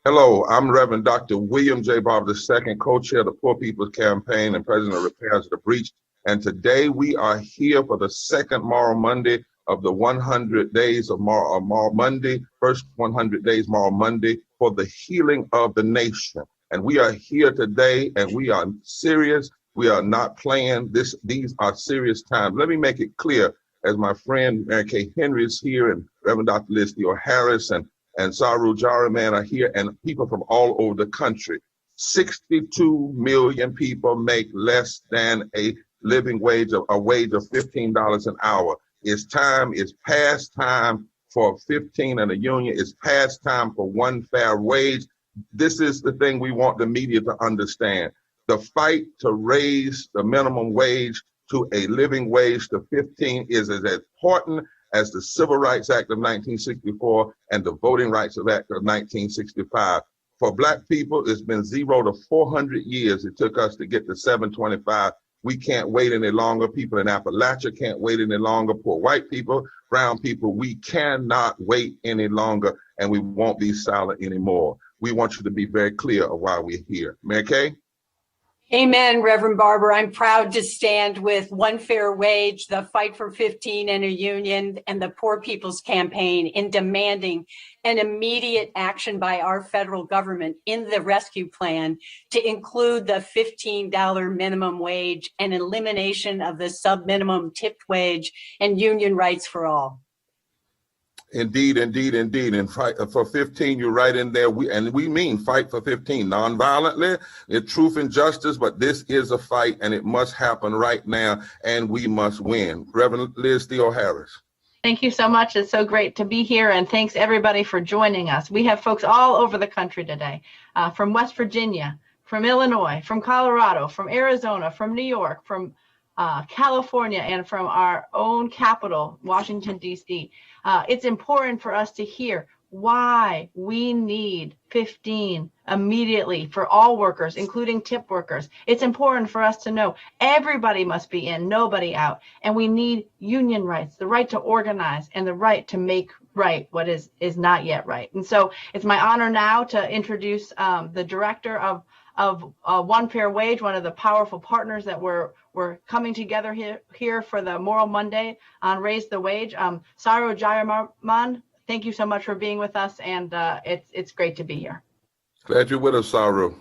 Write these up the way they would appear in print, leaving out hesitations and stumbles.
Hello, I'm Reverend Dr. William J. Barber II, co-chair of the Poor People's Campaign and president of Repairs of the Breach. And today we are here for the second Moral Monday of the 100 days of Moral Monday, first 100 days Moral Monday for the healing of the nation. And we are here today and we are serious. We are not playing this. These are serious times. Let me make it clear, as my friend Mary Kay Henry is here and Reverend Dr. Liz Theo Harris and Saru Jaraman are here, and people from all over the country. 62 million people make less than a living wage, a wage of $15 an hour. It's time, it's past time for 15 and a union. It's past time for one fair wage. This is the thing we want the media to understand. The fight to raise the minimum wage to a living wage to 15 is as important as the Civil Rights Act of 1964 and the Voting Rights Act of 1965. For Black people, it's been 0 to 400 years it took us to get to 725. We can't wait any longer. People in Appalachia can't wait any longer. Poor white people, brown people, we cannot wait any longer, and we won't be silent anymore. We want you to be very clear of why we're here. Mary Kay? Amen, Reverend Barber. I'm proud to stand with One Fair Wage, the Fight for 15 and a Union, and the Poor People's Campaign in demanding an immediate action by our federal government in the rescue plan to include the $15 minimum wage and elimination of the sub-minimum tipped wage and union rights for all. Indeed, indeed, indeed. And fight for 15, you're right in there. We mean fight for 15, non-violently, it's truth and justice, but this is a fight and it must happen right now and we must win. Reverend Liz Theo Harris. Thank you so much. It's so great to be here, and thanks everybody for joining us. We have folks all over the country today, from West Virginia, from Illinois, from Colorado, from Arizona, from New York, from California, and from our own capital, Washington, D.C. It's important for us to hear why we need 15 immediately for all workers, including tip workers. It's important for us to know everybody must be in, nobody out. And we need union rights, the right to organize, and the right to make right what is not yet right. And so it's my honor now to introduce the director of One Fair Wage, one of the powerful partners that we're coming together here for the Moral Monday on Raise the Wage. Saru Jayaraman, thank you so much for being with us, and it's great to be here. Glad you're with us, Saru.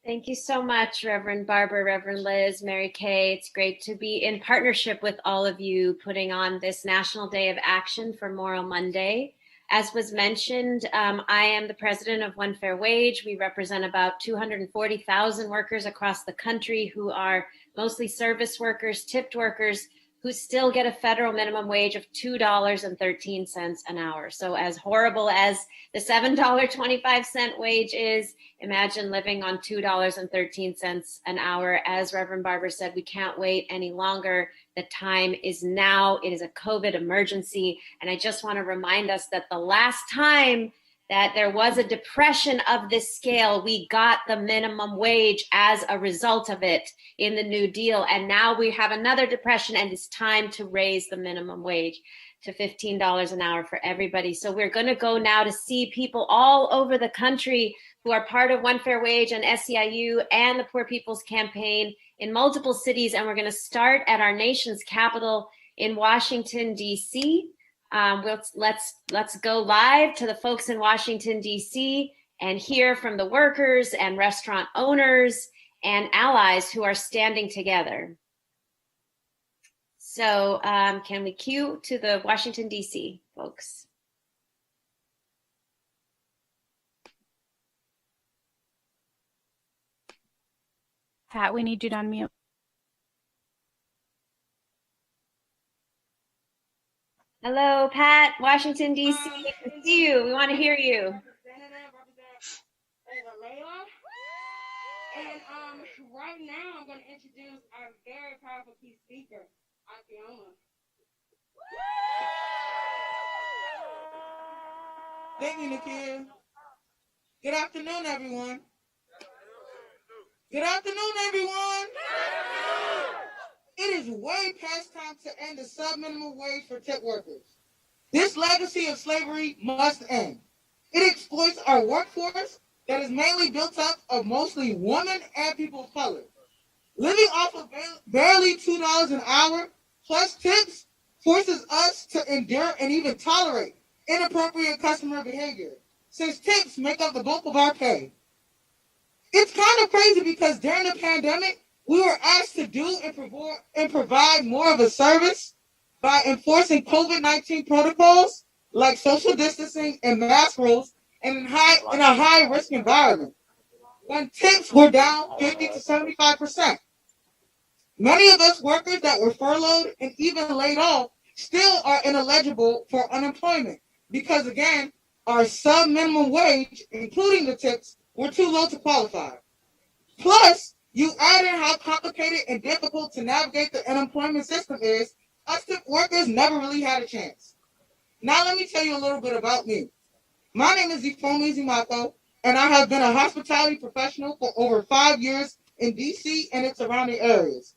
Thank you so much, Reverend Barber, Reverend Liz, Mary Kay. It's great to be in partnership with all of you putting on this National Day of Action for Moral Monday. As was mentioned, I am the president of One Fair Wage. We represent about 240,000 workers across the country who are mostly service workers, tipped workers, who still get a federal minimum wage of $2.13 an hour. So as horrible as the $7.25 wage is, imagine living on $2.13 an hour. As Reverend Barber said, we can't wait any longer. The time is now. It is a COVID emergency. And I just want to remind us that the last time that there was a depression of this scale, we got the minimum wage as a result of it in the New Deal. And now we have another depression, and it's time to raise the minimum wage to $15 an hour for everybody. So we're going to go now to see people all over the country who are part of One Fair Wage and SEIU and the Poor People's Campaign in multiple cities. And we're going to start at our nation's capital in Washington, D.C. Let's go live to the folks in Washington, D.C. and hear from the workers and restaurant owners and allies who are standing together. So can we cue to the Washington, D.C. folks? Pat, we need you to unmute. Hello, Pat, Washington, D.C. It's you. We want to hear you. And right now, I'm going to introduce our very powerful key speaker, Fiona. Thank you, Nikhil. Good afternoon, everyone. Good afternoon, everyone. It is way past time to end the sub-minimum wage for tip workers. This legacy of slavery must end. It exploits our workforce, that is mainly built up of mostly women and people of color. Living off of barely $2 an hour plus tips forces us to endure and even tolerate inappropriate customer behavior, since tips make up the bulk of our pay. It's kind of crazy because during the pandemic, we were asked to do and provide more of a service by enforcing COVID-19 protocols like social distancing and mask rules in a high risk environment, when tips were down 50 to 75%. Many of us workers that were furloughed and even laid off still are ineligible for unemployment because, again, our sub-minimum wage, including the tips, were too low to qualify. Plus, you add in how complicated and difficult to navigate the unemployment system is, us tip workers never really had a chance. Now let me tell you a little bit about me. My name is Ifomi Zimako, and I have been a hospitality professional for over 5 years in DC and its surrounding areas.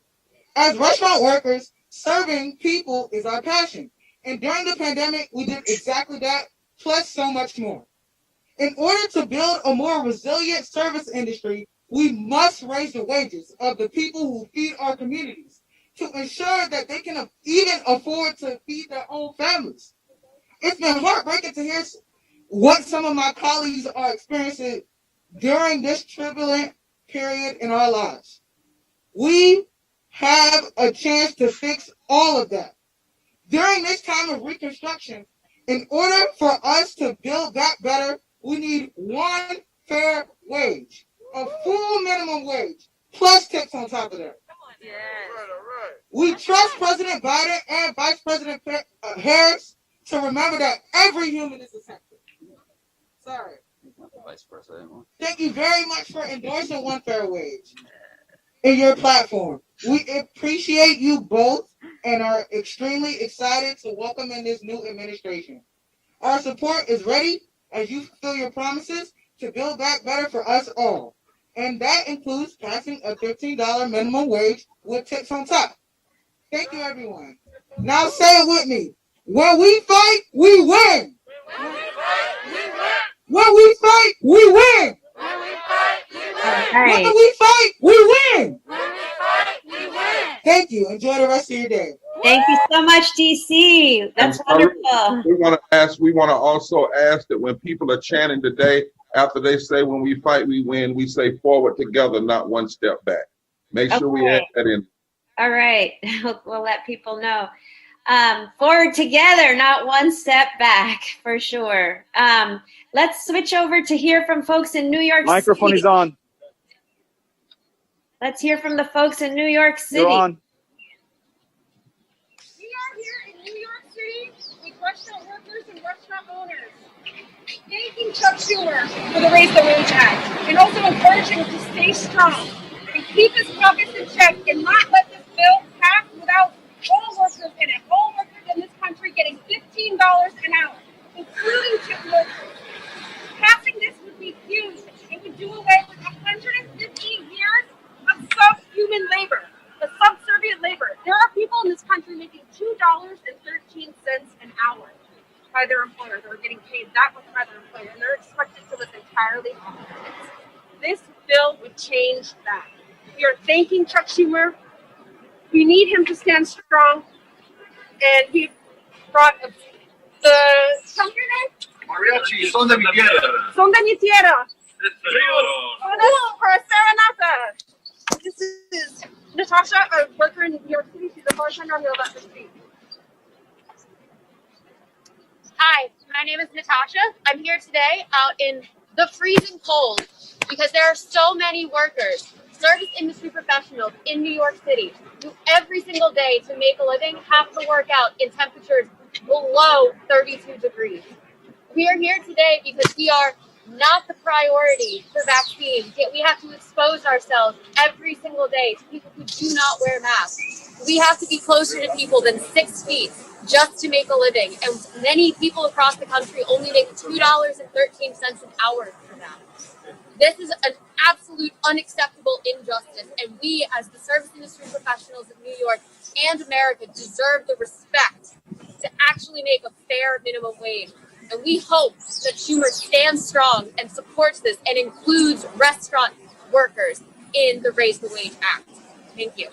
As restaurant workers, serving people is our passion. And during the pandemic, we did exactly that, plus so much more. In order to build a more resilient service industry, we must raise the wages of the people who feed our communities to ensure that they can even afford to feed their own families. It's been heartbreaking to hear what some of my colleagues are experiencing during this turbulent period in our lives. We have a chance to fix all of that. During this time of reconstruction, in order for us to build back better, we need one fair wage, a full minimum wage, plus tips on top of that. Yes. We trust President Biden and Vice President Harris to remember that every human is essential. Sorry. Thank you very much for endorsing one fair wage in your platform. We appreciate you both and are extremely excited to welcome in this new administration. Our support is ready as you fulfill your promises to build back better for us all. And that includes passing a $15 minimum wage with tips on top. Thank you, everyone. Now say it with me. When we fight, we win. When we fight, we win. When we fight, we win. When we fight, we win. When we fight, we win. When we fight, we win. Thank you. Enjoy the rest of your day. Thank you so much, DC. That's wonderful. We want to also ask that when people are chanting today, after they say when we fight, we win, we say forward together, not one step back. Make sure we add that in. All right. We'll let people know. Forward together, not one step back, for sure. Let's switch over to hear from folks in New York Microphone City. is on. Let's hear from the folks in New York City. You're on. We are here in New York City with restaurant workers and restaurant owners, thanking Chuck Schumer for the Raise the Wage Act, and also encouraging him to stay strong and keep his pockets in check and not let this bill pass without all workers in it. All workers in this country getting $15 an hour, including tip workers. Passing this would be huge. It would do away with 150 years of subhuman labor, the subservient labor. There are people in this country making $2.13 an hour by their employer. They're getting paid that much by their employer, and they're expected to live entirely off of it. This bill would change that. We are thanking Chuck Schumer. We need him to stand strong, and he brought the country name? Mariachi, son de mi tierra. Son de mi tierra. For a serenata. This is Natasha, a worker in New York City. She's a bartender on the left street. Hi, my name is Natasha. I'm here today out in the freezing cold because there are so many workers, service industry professionals in New York City who every single day to make a living have to work out in temperatures below 32 degrees. We are here today because we are not the priority for vaccines, yet we have to expose ourselves every single day to people who do not wear masks. We have to be closer to people than 6 feet just to make a living, and many people across the country only make $2.13 an hour for that. This is an absolute unacceptable injustice, and we, as the service industry professionals of New York and America, deserve the respect to actually make a fair minimum wage And we hope that Schumer stands strong and supports this and includes restaurant workers in the Raise the Wage Act. Thank you.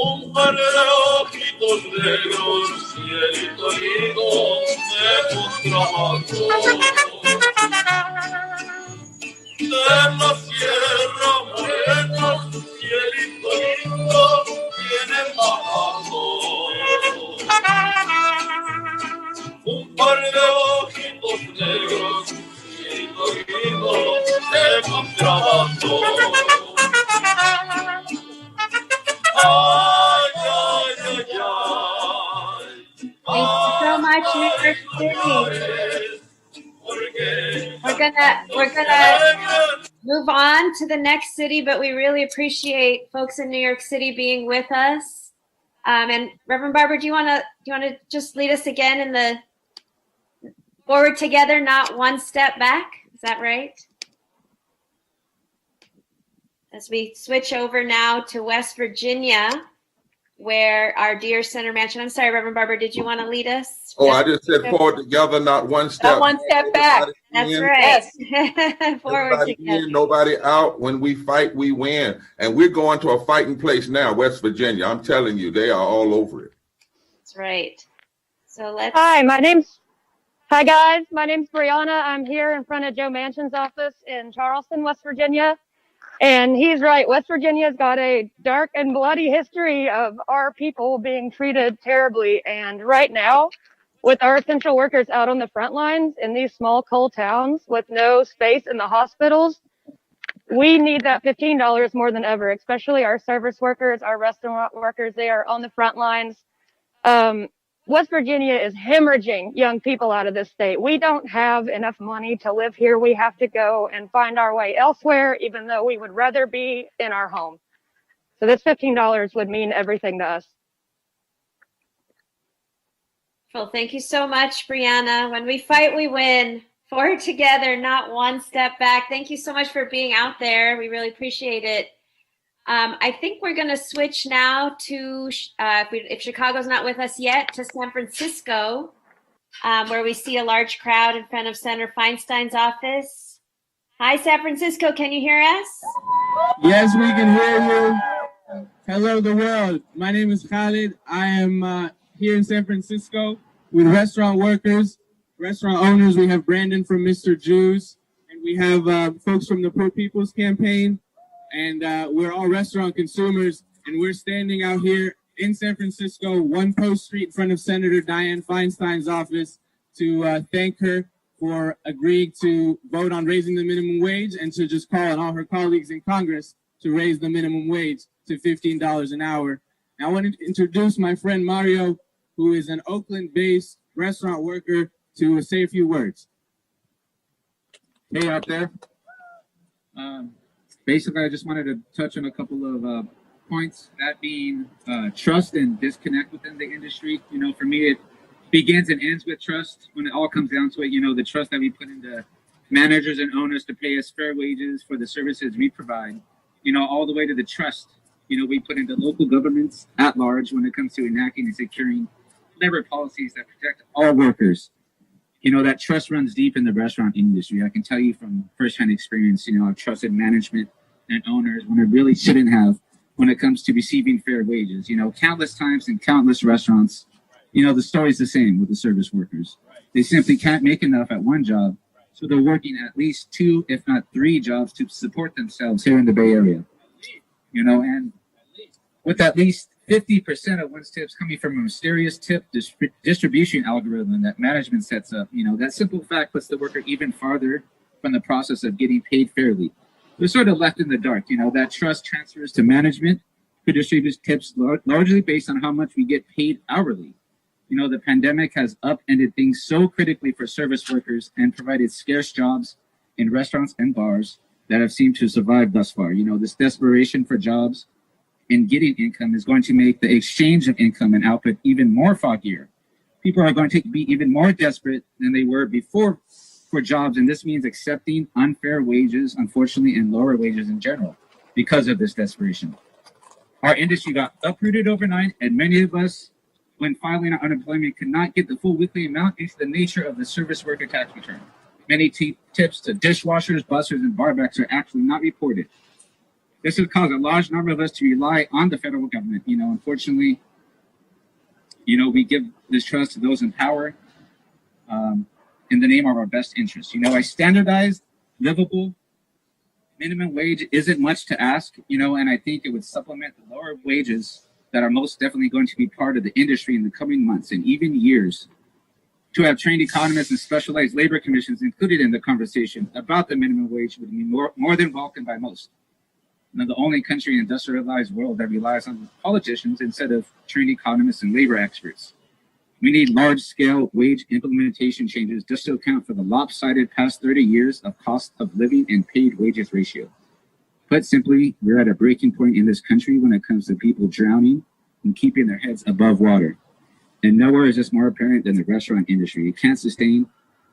Un par de ojitos negros, cielito lindo, de contrabando. De la sierra morena, cielito lindo, viene bajando. Un par de ojitos negros, cielito lindo, de contrabando. Thank you so much, New York City. We're gonna move on to the next city, but we really appreciate folks in New York City being with us. And Reverend Barber, do you wanna just lead us again in the forward together, not one step back? Is that right? As we switch over now to West Virginia, where our dear Senator Manchin. I'm sorry, Reverend Barber, did you want to lead us? Oh, I just said forward together, not one step. Not one step back. That's right. Forward Nobody together. in, nobody out. When we fight, we win. And we're going to a fighting place now, West Virginia. I'm telling you, they are all over it. That's right. So let's. Hi guys. My name's Brianna. I'm here in front of Joe Manchin's office in Charleston, West Virginia. And he's right. West Virginia's got a dark and bloody history of our people being treated terribly. And right now, with our essential workers out on the front lines in these small coal towns with no space in the hospitals, we need that $15 more than ever, especially our service workers, our restaurant workers. They are on the front lines. West Virginia is hemorrhaging young people out of this state. We don't have enough money to live here. We have to go and find our way elsewhere, even though we would rather be in our home. So this $15 would mean everything to us. Well, thank you so much, Brianna. When we fight, we win. Forward together, not one step back. Thank you so much for being out there. We really appreciate it. I think we're going to switch now to, if Chicago's not with us yet, to San Francisco, where we see a large crowd in front of Senator Feinstein's office. Hi, San Francisco. Can you hear us? Yes, we can hear you. Hello, the world. My name is Khalid. I am here in San Francisco with restaurant workers, restaurant owners. We have Brandon from Mr. Jews, and we have folks from the Poor People's Campaign. And we're all restaurant consumers, and we're standing out here in San Francisco, One Post Street, in front of Senator Dianne Feinstein's office to thank her for agreeing to vote on raising the minimum wage and to just call on all her colleagues in Congress to raise the minimum wage to $15 an hour. And I want to introduce my friend Mario, who is an Oakland-based restaurant worker, to say a few words. Hey out there. Basically, I just wanted to touch on a couple of points, that being trust and disconnect within the industry. You know, for me, it begins and ends with trust. When it all comes down to it, you know, the trust that we put into managers and owners to pay us fair wages for the services we provide, you know, all the way to the trust, you know, we put into local governments at large when it comes to enacting and securing labor policies that protect all workers. You know, that trust runs deep in the restaurant industry. I can tell you from firsthand experience, you know, I've trusted management and owners when it really shouldn't have when it comes to receiving fair wages. You know, countless times in countless restaurants, you know, the story's the same with the service workers. They simply can't make enough at one job, so they're working at least 2, if not 3 jobs to support themselves here in the Bay Area. You know, and with at least 50% of one's tips coming from a mysterious tip distribution algorithm that management sets up, you know, that simple fact puts the worker even farther from the process of getting paid fairly. They're sort of left in the dark. You know, that trust transfers to management, who distributes tips largely based on how much we get paid hourly. The pandemic has upended things so critically for service workers and provided scarce jobs in restaurants and bars that have seemed to survive thus far. This desperation for jobs and getting income is going to make the exchange of income and output even more foggier. People are going to be even more desperate than they were before for jobs, and this means accepting unfair wages, unfortunately, and lower wages in general because of this desperation. Our industry got uprooted overnight, and many of us, when filing our unemployment, could not get the full weekly amount due to the nature of the service worker tax return. Many tips to dishwashers, bussers, and barbacks are actually not reported. This has caused a large number of us to rely on the federal government. Unfortunately, we give this trust to those in power in the name of our best interests. A standardized, livable minimum wage isn't much to ask, and I think it would supplement the lower wages that are most definitely going to be part of the industry in the coming months and even years. To have trained economists and specialized labor commissions included in the conversation about the minimum wage would be more than welcomed by most. The only country in the industrialized world that relies on politicians instead of trained economists and labor experts. We need large-scale wage implementation changes just to account for the lopsided past 30 years of cost of living and paid wages ratio. Put simply, we're at a breaking point in this country when it comes to people drowning and keeping their heads above water. And nowhere is this more apparent than the restaurant industry. It can't sustain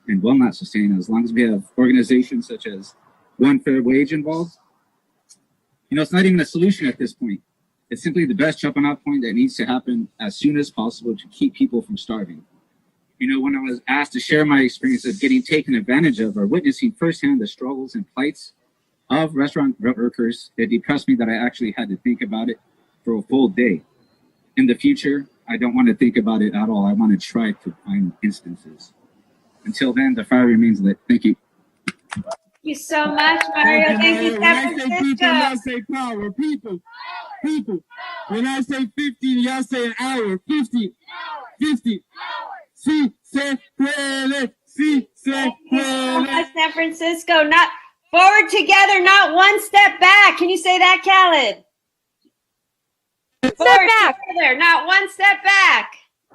and will not sustain as long as we have organizations such as One Fair Wage involved. It's not even a solution at this point. It's simply the best jumping off point that needs to happen as soon as possible to keep people from starving. When I was asked to share my experience of getting taken advantage of or witnessing firsthand the struggles and plights of restaurant workers, it depressed me that I actually had to think about it for a full day. In the future, I don't want to think about it at all. I want to try to find instances. Until then, the fire remains lit. Thank you. Thank you so much, Mario. Thank you, San When I say people, y'all say power. People. When I say 15, y'all say an hour. 50. Si se puede. Si se puede. San Francisco. Not forward together, not one step back. Can you say that, Khaled? Forward together, not one step back.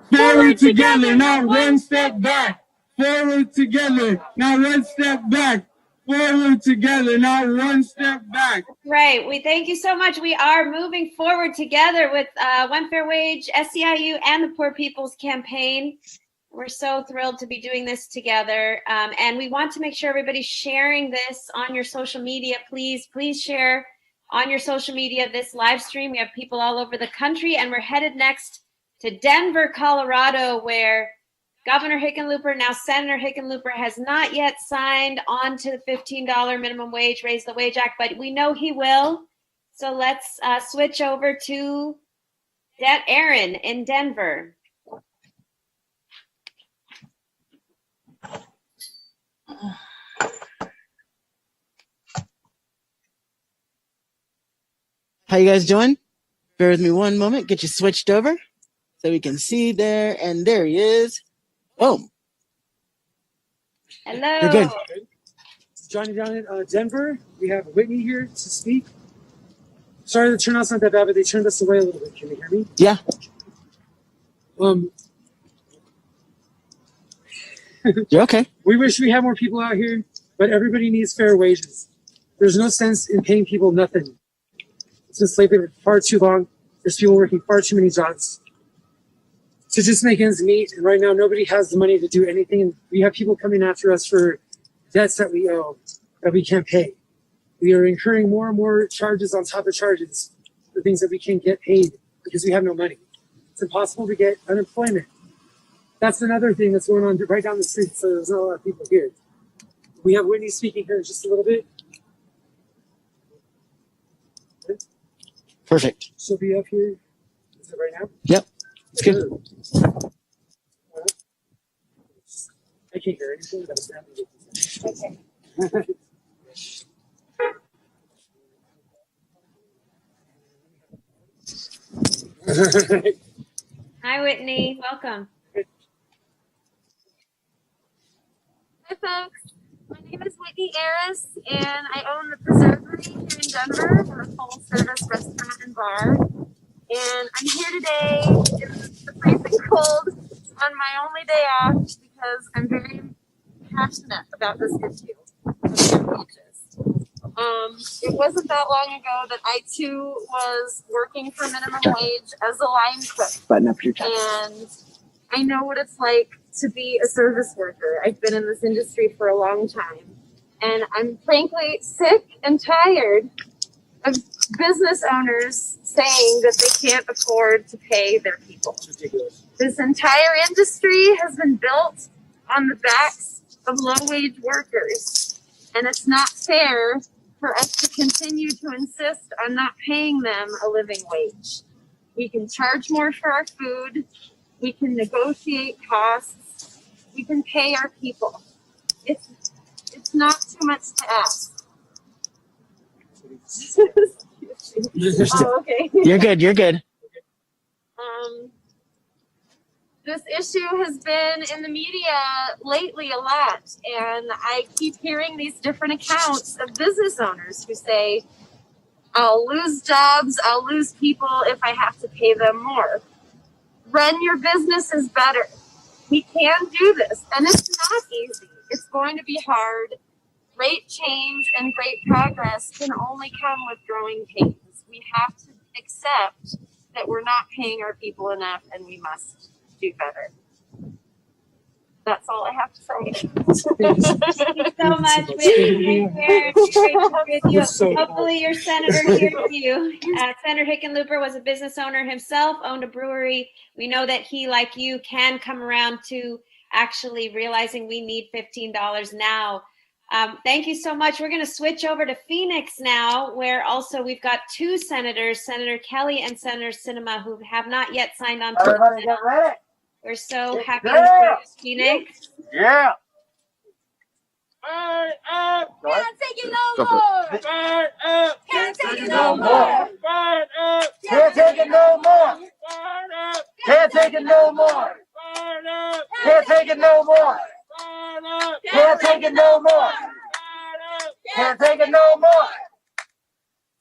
Forward together, not one step back. Forward together, not one step back. Forward together, not one step back. Right. We thank you so much. We are moving forward together with One Fair Wage, SEIU, and the Poor People's Campaign. We're so thrilled to be doing this together. And we want to make sure everybody's sharing this on your social media. Please share on your social media this live stream. We have people all over the country, and we're headed next to Denver, Colorado, where Governor Hickenlooper, now Senator Hickenlooper, has not yet signed on to the $15 minimum wage, Raise the Wage Act, but we know he will. So let's switch over to Aaron in Denver. How you guys doing? Bear with me one moment. Get you switched over so we can see there. And there he is. Boom. Hello. You're good. Johnny down in Denver. We have Whitney here to speak. Sorry, the turnout's not that bad, but they turned us away a little bit. Can you hear me? Yeah. You're okay. We wish we had more people out here, but everybody needs fair wages. There's no sense in paying people nothing. It's been slavery for far too long. There's people working far too many jobs to just make ends meet. And right now, nobody has the money to do anything. And we have people coming after us for debts that we owe, that we can't pay. We are incurring more and more charges on top of charges for things that we can't get paid because we have no money. It's impossible to get unemployment. That's another thing that's going on right down the street, so there's not a lot of people here. We have Whitney speaking here in just a little bit. Perfect. She'll be up here. Is it right now? Yep. It's good. I can't hear anything, but it's okay. Hi, Whitney. Welcome. Hi, folks. My name is Whitney Aris, and I own the Preservery here in Denver. We're a full-service restaurant and bar. And I'm here today in the freezing cold. my only day off because I'm very passionate about this issue of fair wages. It wasn't that long ago that I too was working for minimum wage as a line cook. Button up your And I know what it's like to be a service worker. I've been in this industry for a long time. And I'm frankly sick and tired of business owners saying that they can't afford to pay their people. This entire industry has been built on the backs of low-wage workers, and it's not fair for us to continue to insist on not paying them a living wage. We can charge more for our food, we can negotiate costs, we can pay our people. It's not too much to ask. Oh, okay. You're good. You're good. This issue has been in the media lately a lot, and I keep hearing these different accounts of business owners who say, I'll lose jobs, I'll lose people if I have to pay them more. Run your businesses better. We can do this, and it's not easy. It's going to be hard. Great change and great progress can only come with growing pains. We have to accept that we're not paying our people enough, and we must do better. That's all I have to say. Thank you so much, Whitney. Great to be with you. Hopefully your senator hears you. Senator Hickenlooper was a business owner himself, owned a brewery. We know that he, like you, can come around to actually realizing we need $15 now. Thank you so much. We're going to switch over to Phoenix now, where also we've got two senators, Senator Kelly and Senator Sinema, who have not yet signed on. Everybody get ready. We're so happy to see you, Phoenix. Yeah. Can't take it no more. Can't take it no more. Can't take it no more. Can't take it no more. Can't take it no more. Can't take it no more. Can't take it no more.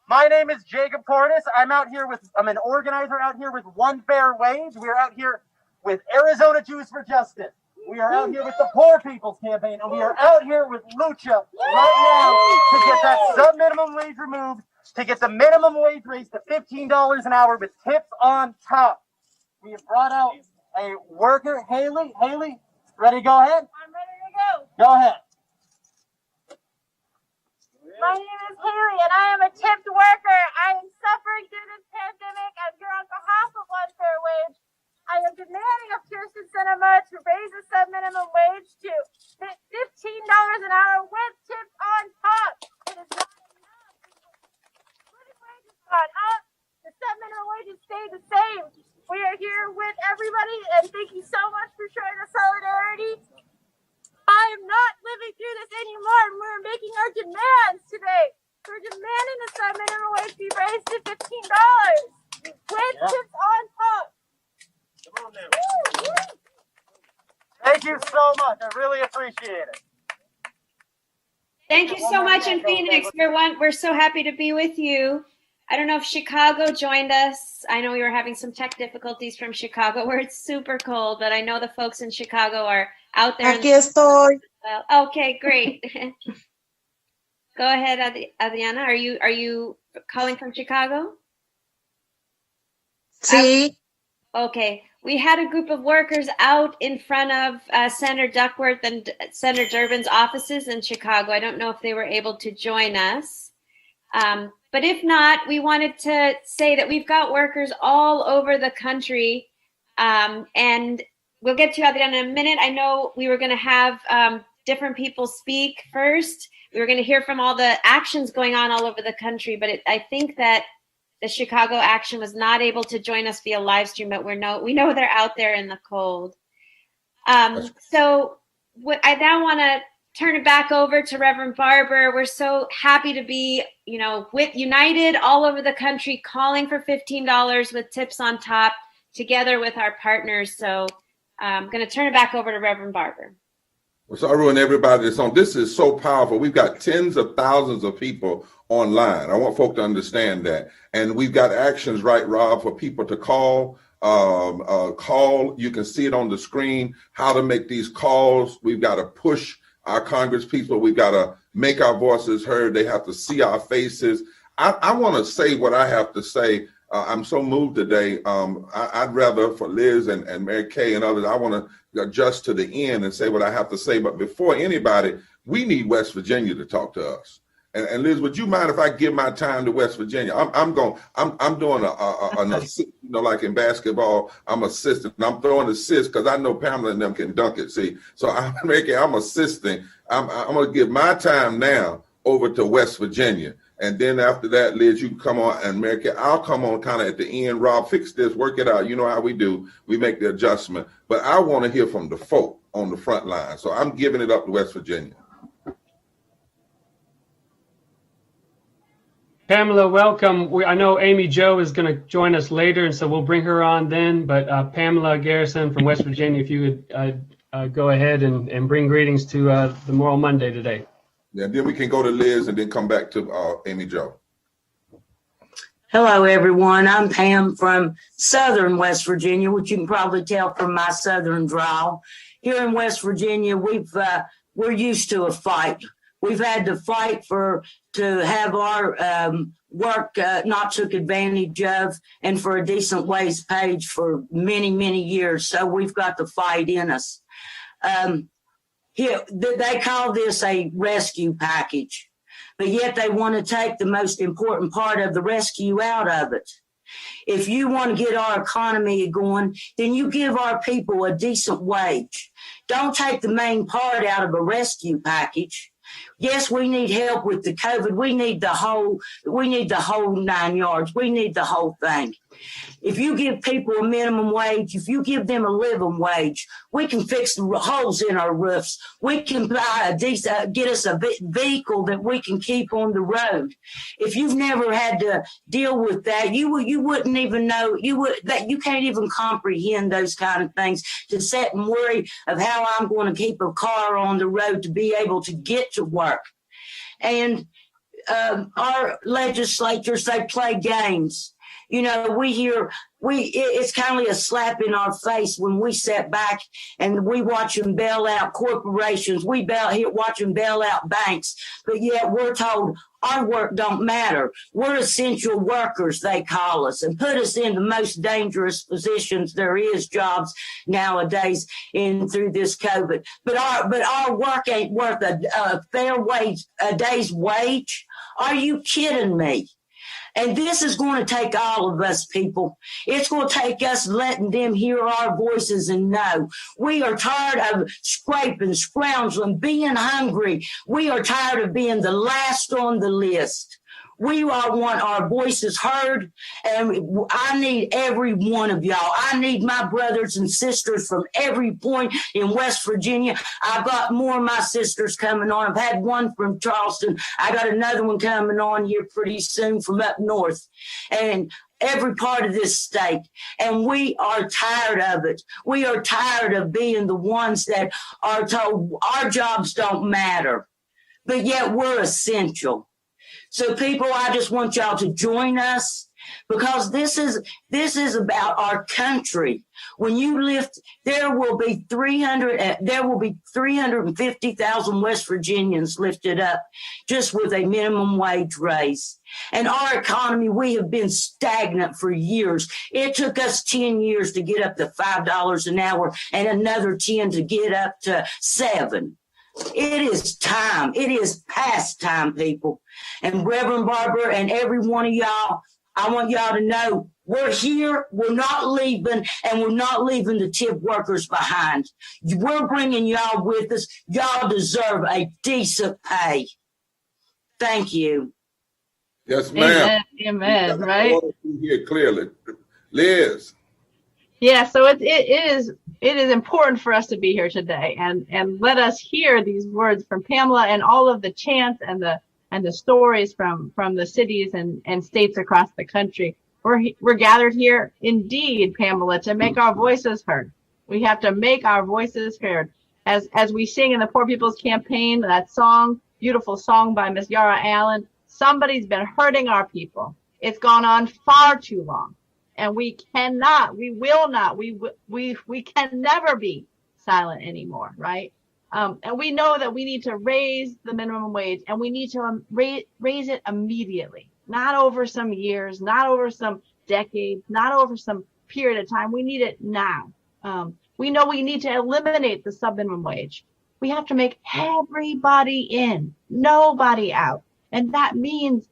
My name is Jacob Cordes. I'm an organizer out here with One Fair Wage. We're out here with Arizona Jews for Justice. We are out here with the Poor People's Campaign, and we are out here with Lucha right now to get that sub-minimum wage removed, to get the minimum wage raised to $15 an hour with tips on top. We have brought out a worker, Haley. Haley, ready to go ahead? I'm ready to go. Go ahead. My name is Haley, and I am a tipped worker. I am suffering through this pandemic. I'm here on behalf of One Fair Wage. I am demanding of Kirsten Sinema to raise the sub-minimum wage to $15 an hour with tips on top. It is not enough. Living wage has gone up. The sub-minimum wages stay the same. We are here with everybody, and thank you so much for showing us solidarity. I am not living through this anymore, and we're making our demands today. We're demanding the sub-minimum wage be raised to $15 with tips on top. Come on now. Thank you so much. I really appreciate it. Thank you so much in Phoenix. We're so happy to be with you. I don't know if Chicago joined us. I know we were having some tech difficulties from Chicago where it's super cold, but I know the folks in Chicago are out there. Aquí estoy. Well, okay, great. Go ahead, Adriana. Are you calling from Chicago? Sí. Okay. We had a group of workers out in front of Senator Duckworth and Senator Durbin's offices in Chicago. I don't know if they were able to join us. But if not, we wanted to say that we've got workers all over the country. And we'll get to Adriana in a minute. I know we were going to have different people speak first. We were going to hear from all the actions going on all over the country. But I think that the Chicago action was not able to join us via live stream, but we know they're out there in the cold. So I now want to turn it back over to Reverend Barber. We're so happy to be, with united all over the country, calling for $15 with tips on top, together with our partners. So I'm going to turn it back over to Reverend Barber. So I ruin everybody that's on. This is so powerful. We've got tens of thousands of people online. I want folk to understand that. And we've got actions, right, Rob, for people to call. call. You can see it on the screen, how to make these calls. We've got to push our Congress people. We've got to make our voices heard. They have to see our faces. I want to say what I have to say. I'm so moved today. I'd rather, for Liz and Mary Kay and others, I want to adjust to the end and say what I have to say. But before anybody, we need West Virginia to talk to us. And Liz, would you mind if I give my time to West Virginia? I'm doing an assist, like in basketball, I'm assisting. I'm throwing assists because I know Pamela and them can dunk it. See, so I'm assisting. I'm going to give my time now over to West Virginia. And then after that, Liz, you can come on, and Mary Kay, I'll come on kind of at the end. Rob, fix this, work it out. You know how we do. We make the adjustment. But I want to hear from the folk on the front line. So I'm giving it up to West Virginia. Pamela, welcome. I know Amy Jo is going to join us later, and so we'll bring her on then. But Pamela Garrison from West Virginia, if you would go ahead and bring greetings to the Moral Monday today. Yeah, then we can go to Liz and then come back to Amy Jo. Hello, everyone. I'm Pam from Southern West Virginia, which you can probably tell from my Southern drawl. Here in West Virginia, we're used to a fight. We've had to fight to have our work not took advantage of and for a decent wage paid for many, many years. So we've got the fight in us. Here, they call this a rescue package, but yet they want to take the most important part of the rescue out of it. If you want to get our economy going, then you give our people a decent wage. Don't take the main part out of a rescue package. Yes, we need help with the COVID. We need the whole 9 yards. We need the whole thing. If you give people a minimum wage, if you give them a living wage, we can fix the holes in our roofs. We can buy get us a vehicle that we can keep on the road. If you've never had to deal with that, you wouldn't even know, you can't even comprehend those kind of things, to sit and worry of how I'm going to keep a car on the road to be able to get to work. And our legislatures, they play games. You know, it's kind of a slap in our face when we sit back and we watch them bail out corporations. We watch them bail out banks, but yet we're told our work don't matter. We're essential workers, they call us, and put us in the most dangerous positions there is, jobs nowadays through this COVID. But our work ain't worth a fair wage, a day's wage. Are you kidding me? And this is going to take all of us, people. It's going to take us letting them hear our voices and know. We are tired of scraping, scrounging, being hungry. We are tired of being the last on the list. We all want our voices heard, and I need every one of y'all. I need my brothers and sisters from every point in West Virginia. I've got more of my sisters coming on. I've had one from Charleston. I got another one coming on here pretty soon from up north, and every part of this state. And we are tired of it. We are tired of being the ones that are told our jobs don't matter, but yet we're essential. So people, I just want y'all to join us, because this is about our country. When you lift, there will be 350,000 West Virginians lifted up just with a minimum wage raise. And our economy, we have been stagnant for years. It took us 10 years to get up to $5 an hour and another 10 to get up to $7. It is time. It is past time, people. And Reverend Barber and every one of y'all, I want y'all to know we're here. We're not leaving, and we're not leaving the tip workers behind. We're bringing y'all with us. Y'all deserve a decent pay. Thank you. Yes, ma'am. Amen. Right? Here clearly, Liz. Yeah, so it is important for us to be here today and let us hear these words from Pamela and all of the chants and the stories from the cities and states across the country. We're gathered here indeed, Pamela, to make our voices heard. We have to make our voices heard. As we sing in the Poor People's Campaign, that song, beautiful song by Miss Yara Allen, somebody's been hurting our people. It's gone on far too long. And we cannot, we will not, we can never be silent anymore, right? And we know that we need to raise the minimum wage, and we need to raise it immediately, not over some years, not over some decades, not over some period of time. We need it now. We know we need to eliminate the subminimum wage. We have to make everybody in, nobody out. And that means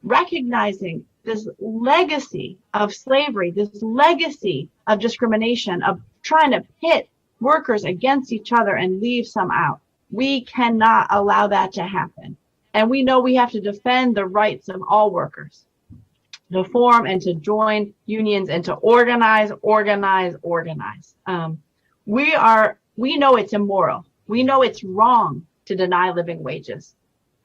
recognizing this legacy of slavery, this legacy of discrimination, of trying to pit workers against each other and leave some out. We cannot allow that to happen. And we know we have to defend the rights of all workers to form and to join unions and to organize. We know it's immoral. We know it's wrong to deny living wages,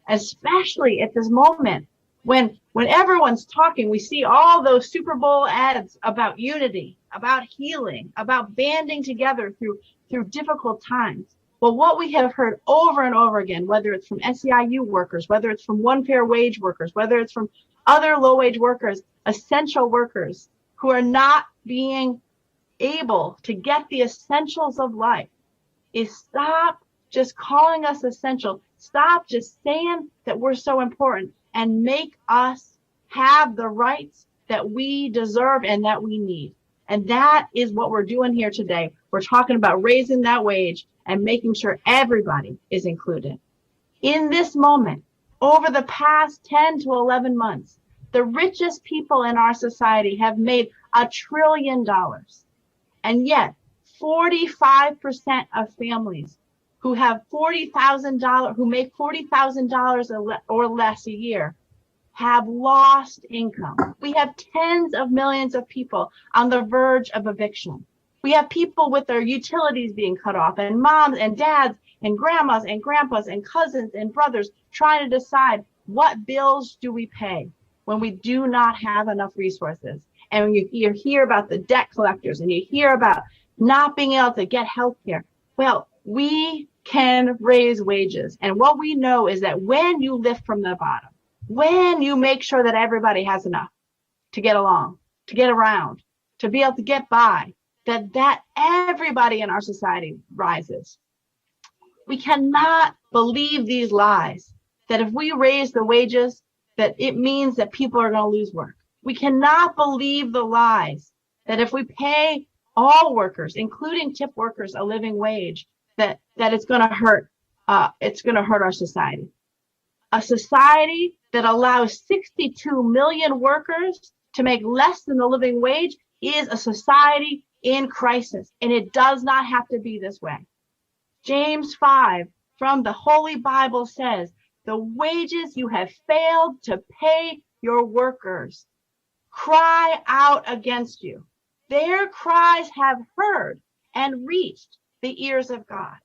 especially at this moment when everyone's talking. We see all those Super Bowl ads about unity, about healing, about banding together through difficult times. Well, what we have heard over and over again, whether it's from SEIU workers, whether it's from One Fair Wage workers, whether it's from other low-wage workers, essential workers who are not being able to get the essentials of life, is stop just calling us essential. Stop just saying that we're so important, and make us have the rights that we deserve and that we need. And that is what we're doing here today. We're talking about raising that wage and making sure everybody is included. In this moment, over the past 10 to 11 months, the richest people in our society have made $1 trillion. And yet, 45% of families who have $40,000, who make $40,000 or less a year, have lost income. We have tens of millions of people on the verge of eviction. We have people with their utilities being cut off, and moms and dads and grandmas and grandpas and cousins and brothers trying to decide, what bills do we pay when we do not have enough resources? And you hear about the debt collectors, and you hear about not being able to get health care. Well, we can raise wages. And what we know is that when you lift from the bottom, when you make sure that everybody has enough to get along, to get around, to be able to get by, that everybody in our society rises. We cannot believe these lies, that if we raise the wages, that it means that people are going to lose work. We cannot believe the lies that if we pay all workers, including tip workers, a living wage, that it's going to hurt. It's going to hurt our society. A society that allows 62 million workers to make less than the living wage is a society in crisis, and it does not have to be this way. James 5 from the Holy Bible says, the wages you have failed to pay your workers cry out against you. Their cries have heard and reached the ears of God.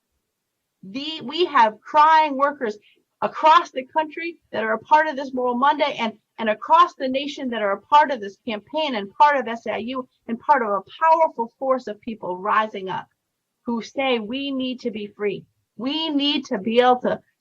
We have crying workers across the country that are a part of this Moral Monday, and across the nation that are a part of this campaign and part of SEIU and part of a powerful force of people rising up who say we need to be free. We need to be able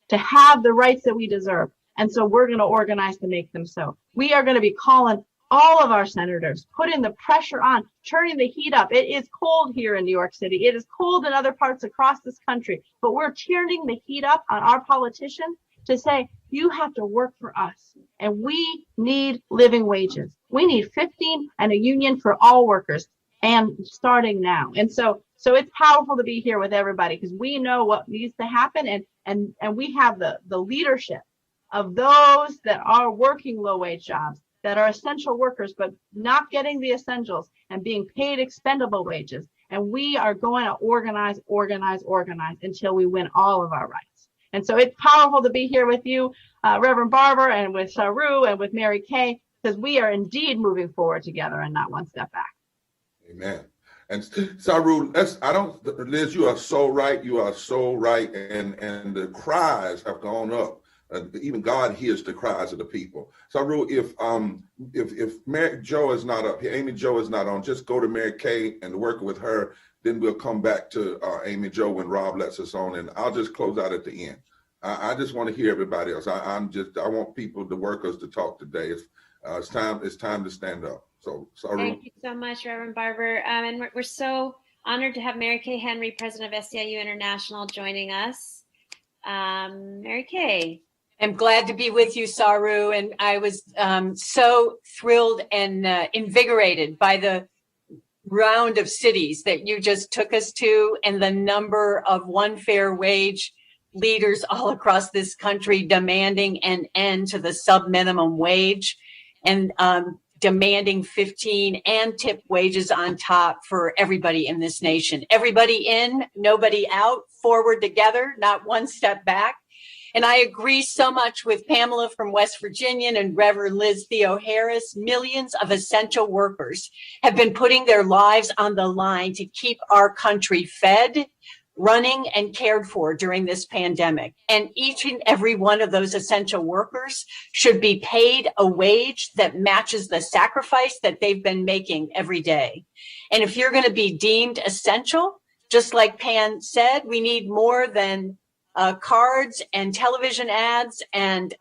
to have the rights that we deserve. And so we're going to organize to make them so. We are going to be calling all of our senators, putting the pressure on, turning the heat up. It is cold here in New York City. It is cold in other parts across this country, but we're turning the heat up on our politicians to say, you have to work for us. And we need living wages. We need 15 and a union for all workers, and starting now. And so it's powerful to be here with everybody, because we know what needs to happen, and we have the leadership of those that are working low wage jobs, that are essential workers, but not getting the essentials and being paid expendable wages. And we are going to organize until we win all of our rights. And so it's powerful to be here with you, Reverend Barber, and with Saru, and with Mary Kay, because we are indeed moving forward together and not one step back. Amen. And Saru, Liz, you are so right. You are so right. And the cries have gone up. Even God hears the cries of the people. Saru, if Mary Jo is not up here, Amy Jo is not on, just go to Mary Kay and work with her. Then we'll come back to Amy Jo when Rob lets us on, and I'll just close out at the end. I just want to hear everybody else. I want people, the workers, to talk today. It's time to stand up. So, Saru. Thank you so much, Reverend Barber. And we're so honored to have Mary Kay Henry, President of SEIU International, joining us. Mary Kay. I'm glad to be with you, Saru. And I was so thrilled and invigorated by the round of cities that you just took us to and the number of one fair wage leaders all across this country demanding an end to the sub-minimum wage and demanding 15 and tip wages on top for everybody in this nation. Everybody in, nobody out, forward together, not one step back. And I agree so much with Pamela from West Virginia and Reverend Liz Theo Harris. Millions of essential workers have been putting their lives on the line to keep our country fed, running, and cared for during this pandemic. And each and every one of those essential workers should be paid a wage that matches the sacrifice that they've been making every day. And if you're going to be deemed essential, just like Pan said, we need more than cards and television ads and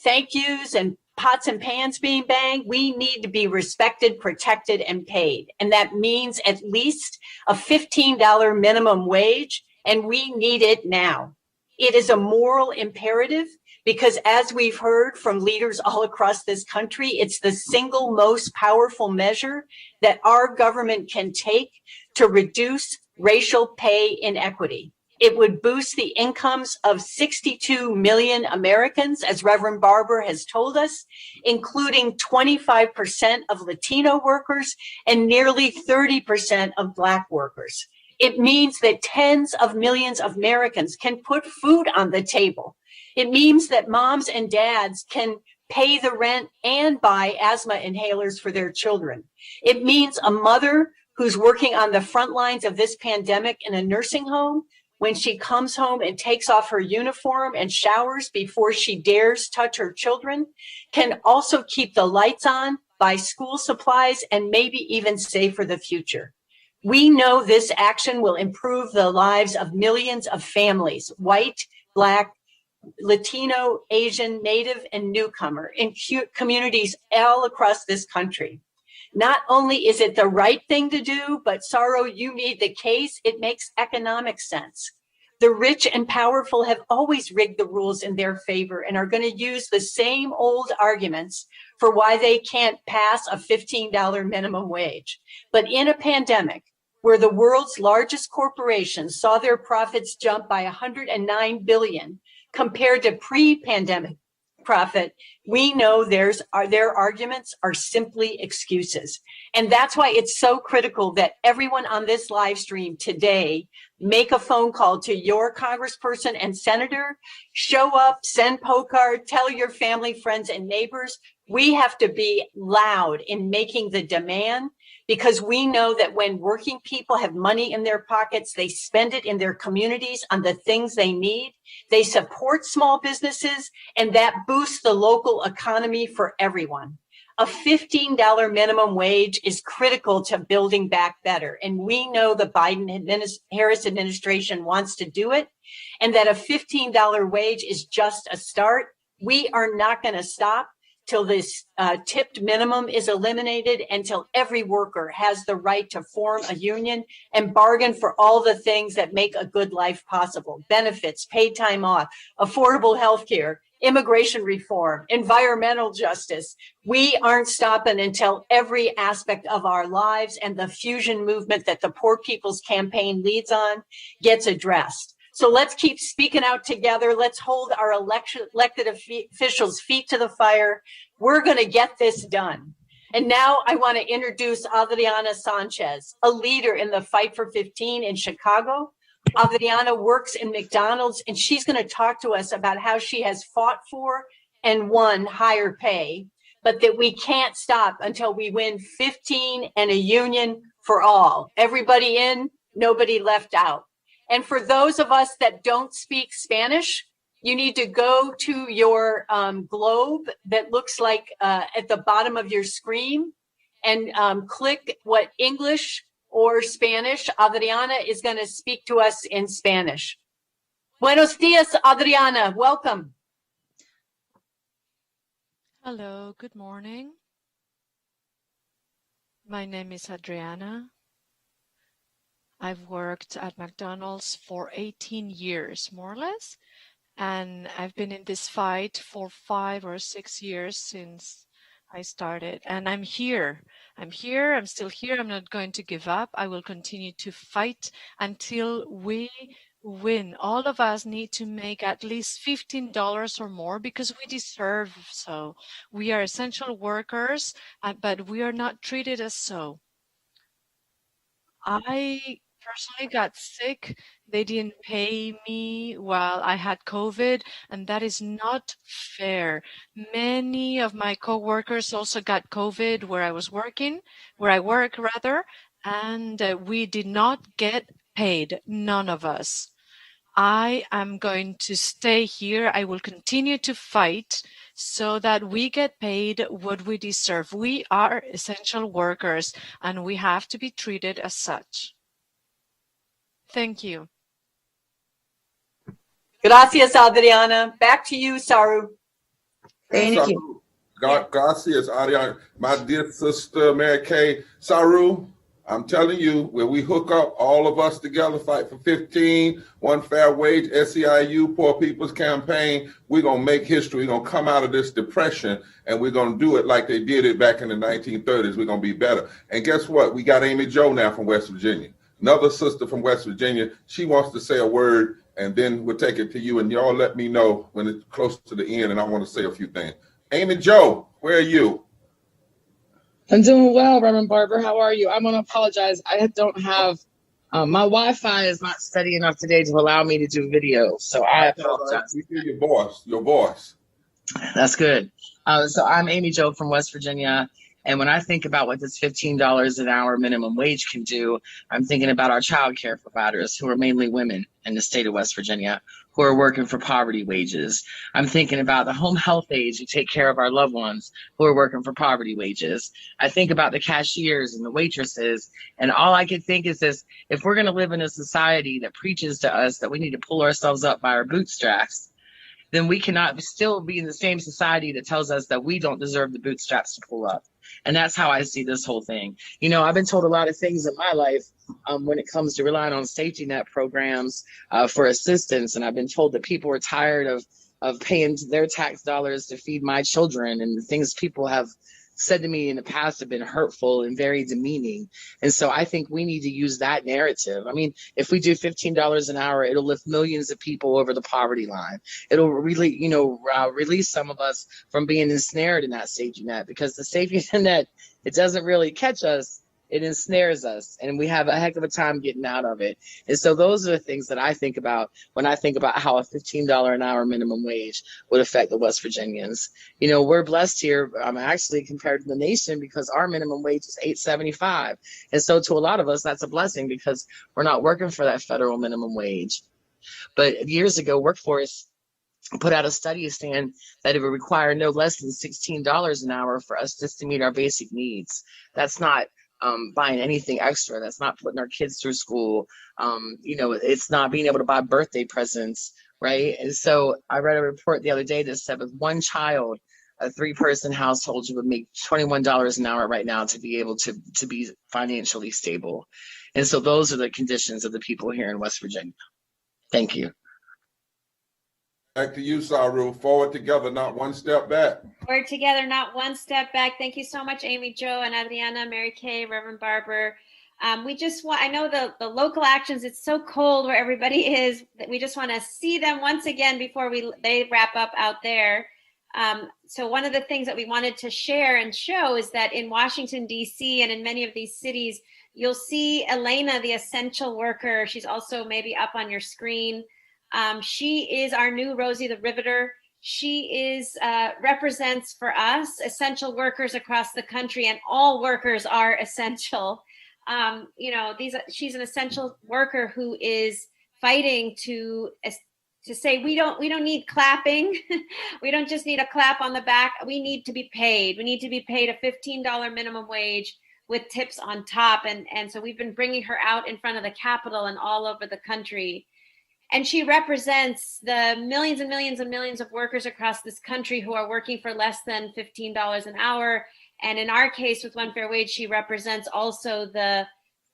thank yous and pots and pans being banged. We need to be respected, protected, and paid. And that means at least a $15 minimum wage, and we need it now. It is a moral imperative because, as we've heard from leaders all across this country, it's the single most powerful measure that our government can take to reduce racial pay inequity. It would boost the incomes of 62 million Americans, as Reverend Barber has told us, including 25% of Latino workers and nearly 30% of Black workers. It means that tens of millions of Americans can put food on the table. It means that moms and dads can pay the rent and buy asthma inhalers for their children. It means a mother who's working on the front lines of this pandemic in a nursing home, when she comes home and takes off her uniform and showers before she dares touch her children, can also keep the lights on, buy school supplies, and maybe even save for the future. We know this action will improve the lives of millions of families, white, Black, Latino, Asian, Native, and newcomer in communities all across this country. Not only is it the right thing to do, but Saru, you made the case, it makes economic sense. The rich and powerful have always rigged the rules in their favor and are going to use the same old arguments for why they can't pass a $15 minimum wage. But in a pandemic where the world's largest corporations saw their profits jump by 109 billion compared to pre-pandemic profit, we know their arguments are simply excuses. And that's why it's so critical that everyone on this live stream today make a phone call to your congressperson and senator, show up, send postcard, tell your family, friends, and neighbors. We have to be loud in making the demand, because we know that when working people have money in their pockets, they spend it in their communities on the things they need. They support small businesses, and that boosts the local economy for everyone. A $15 minimum wage is critical to building back better. And we know the Biden-Harris administration wants to do it, and that a $15 wage is just a start. We are not going to stop till this tipped minimum is eliminated, until every worker has the right to form a union and bargain for all the things that make a good life possible: benefits, paid time off, affordable health care, immigration reform, environmental justice. We aren't stopping until every aspect of our lives and the fusion movement that the Poor People's Campaign leads on gets addressed. So let's keep speaking out together. Let's hold our elected officials' feet to the fire. We're going to get this done. And now I want to introduce Adriana Sanchez, a leader in the Fight for 15 in Chicago. Adriana works in McDonald's, and she's going to talk to us about how she has fought for and won higher pay, but that we can't stop until we win 15 and a union for all. Everybody in, nobody left out. And for those of us that don't speak Spanish, you need to go to your globe that looks like at the bottom of your screen and click what English or Spanish. Adriana is going to speak to us in Spanish. Buenos dias, Adriana. Welcome. Hello, good morning. My name is Adriana. I've worked at McDonald's for 18 years, more or less, and I've been in this fight for 5 or 6 years since I started. And I'm here. I'm still here. I'm not going to give up. I will continue to fight until we win. All of us need to make at least $15 or more because we deserve so. We are essential workers, but we are not treated as so. I personally got sick. They didn't pay me while I had COVID, and that is not fair. Many of my coworkers also got COVID where I work rather, and we did not get paid, none of us. I am going to stay here. I will continue to fight so that we get paid what we deserve. We are essential workers and we have to be treated as such. Thank you. Gracias, Adriana. Back to you, Saru. Thank you. Gracias, Adriana. My dear sister, Mary Kay. Saru, I'm telling you, when we hook up, all of us together, fight for 15, one fair wage, SEIU, Poor People's Campaign, we're going to make history. We're going to come out of this depression, and we're going to do it like they did it back in the 1930s. We're going to be better. And guess what? We got Amy Jo now from West Virginia. Another sister from West Virginia. She wants to say a word, and then we'll take it to you, and y'all let me know when it's close to the end, and I want to say a few things. Amy Jo, where are you? I'm doing well, Reverend Barber. How are you? I'm going to apologize. I don't have, my Wi-Fi is not steady enough today to allow me to do video. So I apologize. We hear your voice. That's good. So I'm Amy Jo from West Virginia. And when I think about what this $15 an hour minimum wage can do, I'm thinking about our child care providers, who are mainly women in the state of West Virginia, who are working for poverty wages. I'm thinking about the home health aides who take care of our loved ones, who are working for poverty wages. I think about the cashiers and the waitresses. And all I can think is this: if we're going to live in a society that preaches to us that we need to pull ourselves up by our bootstraps, then we cannot still be in the same society that tells us that we don't deserve the bootstraps to pull up. And that's how I see this whole thing. You know, I've been told a lot of things in my life when it comes to relying on safety net programs for assistance. And I've been told that people are tired of paying their tax dollars to feed my children, and the things people have said to me in the past have been hurtful and very demeaning. And so I think we need to use that narrative. I mean, if we do $15 an hour, it'll lift millions of people over the poverty line. It'll really, release some of us from being ensnared in that safety net, because the safety net, it doesn't really catch us. It ensnares us, and we have a heck of a time getting out of it. And so those are the things that I think about when I think about how a $15 an hour minimum wage would affect the West Virginians. You know, we're blessed here, actually, compared to the nation, because our minimum wage is $8.75. And so to a lot of us, that's a blessing, because we're not working for that federal minimum wage. But years ago, Workforce put out a study saying that it would require no less than $16 an hour for us just to meet our basic needs. That's not buying anything extra. That's not putting our kids through school. It's not being able to buy birthday presents, right? And so I read a report the other day that said with one child, a 3-person household would make $21 an hour right now to be able to be financially stable. And so those are the conditions of the people here in West Virginia. Thank you. Back to you, Saru. Forward together, not one step back. Forward together, not one step back. Thank you so much, Amy Jo and Adriana, Mary Kay, Reverend Barber. I know the local actions, it's so cold where everybody is, that we just want to see them once again before they wrap up out there. So one of the things that we wanted to share and show is that in Washington, D.C. and in many of these cities, you'll see Elena, the essential worker. She's also maybe up on your screen. She is our new Rosie the Riveter. She represents for us essential workers across the country, and all workers are essential. She's an essential worker who is fighting to say we don't need clapping. We don't just need a clap on the back. We need to be paid. We need to be paid a $15 minimum wage with tips on top. And so we've been bringing her out in front of the Capitol and all over the country. And she represents the millions and millions and millions of workers across this country who are working for less than $15 an hour. And in our case with One Fair Wage, she represents also the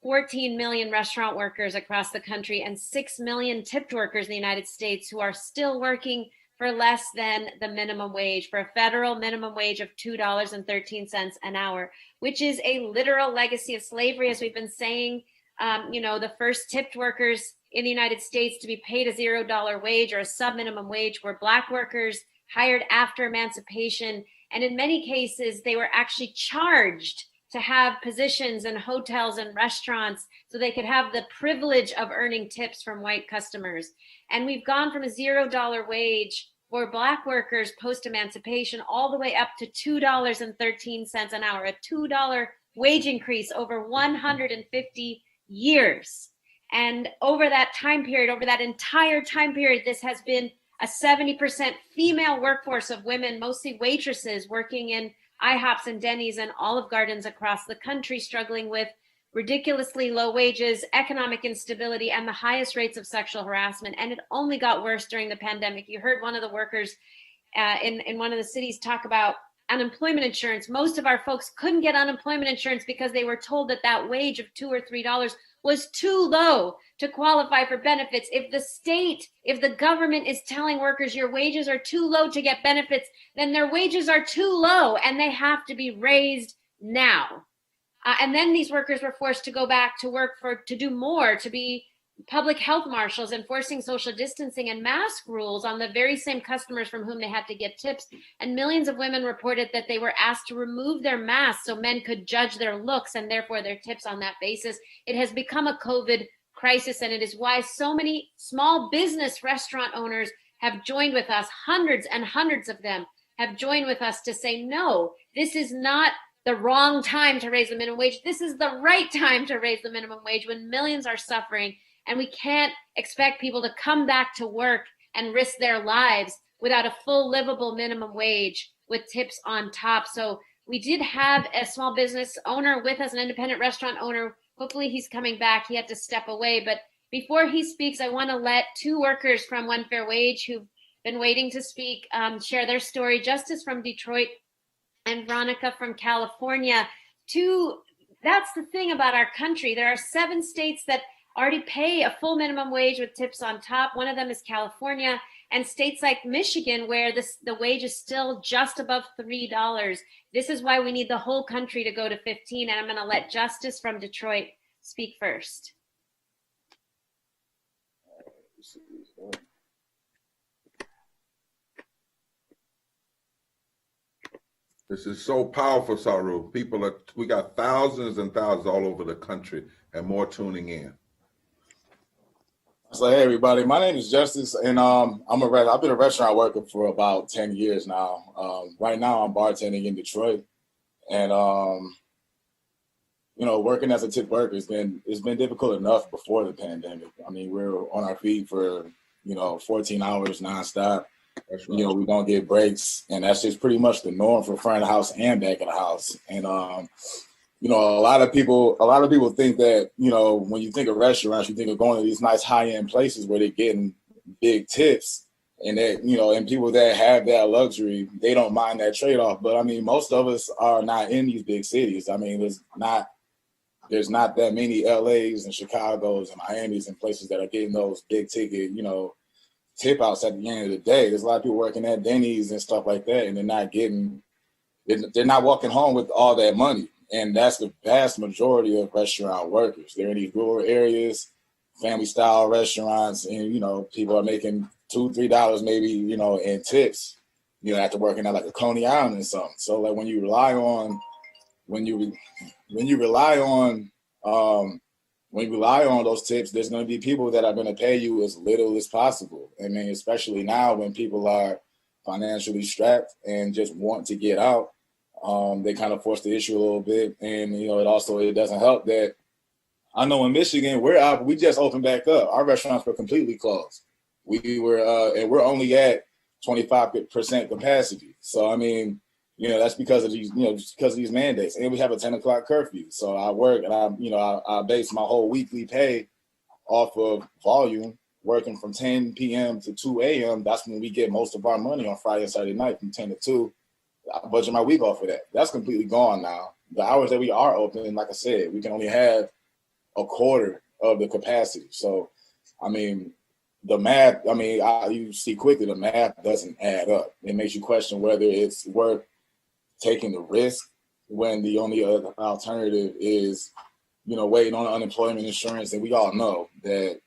14 million restaurant workers across the country and 6 million tipped workers in the United States who are still working for less than the minimum wage, for a federal minimum wage of $2.13 an hour, which is a literal legacy of slavery, as we've been saying. The first tipped workers in the United States to be paid a $0 wage or a sub-minimum wage were Black workers hired after emancipation. And in many cases, they were actually charged to have positions in hotels and restaurants so they could have the privilege of earning tips from white customers. And we've gone from a $0 wage for Black workers post-emancipation all the way up to $2.13 an hour, a $2 wage increase over 150 years. And over that time period, over that entire time period, this has been a 70% female workforce of women, mostly waitresses, working in IHOPs and Denny's and Olive Gardens across the country, struggling with ridiculously low wages, economic instability, and the highest rates of sexual harassment. And it only got worse during the pandemic. You heard one of the workers in one of the cities talk about unemployment insurance. Most of our folks couldn't get unemployment insurance because they were told that that wage of $2 or $3 was too low to qualify for benefits. If the government is telling workers your wages are too low to get benefits, then their wages are too low and they have to be raised now. And then these workers were forced to go back to work to do more, to be public health marshals, enforcing social distancing and mask rules on the very same customers from whom they had to get tips. And millions of women reported that they were asked to remove their masks so men could judge their looks and therefore their tips on that basis. It has become a COVID crisis, and it is why so many small business restaurant owners have joined with us. Hundreds and hundreds of them have joined with us to say, no, this is not the wrong time to raise the minimum wage. This is the right time to raise the minimum wage when millions are suffering. And we can't expect people to come back to work and risk their lives without a full livable minimum wage with tips on top. So we did have a small business owner with us, an independent restaurant owner. Hopefully he's coming back. He had to step away. But before he speaks, I want to let two workers from One Fair Wage who've been waiting to speak share their story. Justice from Detroit and Veronica from California. That's the thing about our country. There are 7 states that already pay a full minimum wage with tips on top. One of them is California, and states like Michigan, where the wage is still just above $3. This is why we need the whole country to go to 15. And I'm going to let Justice from Detroit speak first. This is so powerful, Saru. We got thousands and thousands all over the country and more tuning in. So hey everybody, my name is Justice, and I've been a restaurant worker for about 10 years now. Right now I'm bartending in Detroit, and working as a tip worker it's been difficult enough before the pandemic. I mean, we're on our feet for 14 hours nonstop. That's right. We don't get breaks, and that's just pretty much the norm for front of the house and back of the house. And a lot of people think that, when you think of restaurants, you think of going to these nice high-end places where they're getting big tips, and that, and people that have that luxury, they don't mind that trade-off. But I mean, most of us are not in these big cities. I mean, there's not that many LAs and Chicagos and Miamis and places that are getting those big ticket, tip outs at the end of the day. There's a lot of people working at Denny's and stuff like that, and they're not walking home with all that money. And that's the vast majority of restaurant workers. They're in these rural areas, family style restaurants, and people are making $2, $3 maybe, in tips, after working at like a Coney Island or something. So like when you rely on those tips, there's going to be people that are going to pay you as little as possible. I mean, especially now when people are financially strapped and just want to get out. They kind of force the issue a little bit, and it doesn't help that I know in Michigan we just opened back up. Our restaurants were completely closed. We were and we're only at 25% capacity. So I mean, that's because of these mandates, and we have a 10 o'clock curfew. So I work and I base my whole weekly pay off of volume, working from 10 p.m. to 2 a.m., that's when we get most of our money on Friday and Saturday night from 10 to 2. I budget my week off of that. That's completely gone now. The hours that we are open, like I said, we can only have a quarter of the capacity. So, I mean, the math, I mean, you see quickly, the math doesn't add up. It makes you question whether it's worth taking the risk when the only other alternative is, you know, waiting on unemployment insurance. And we all know that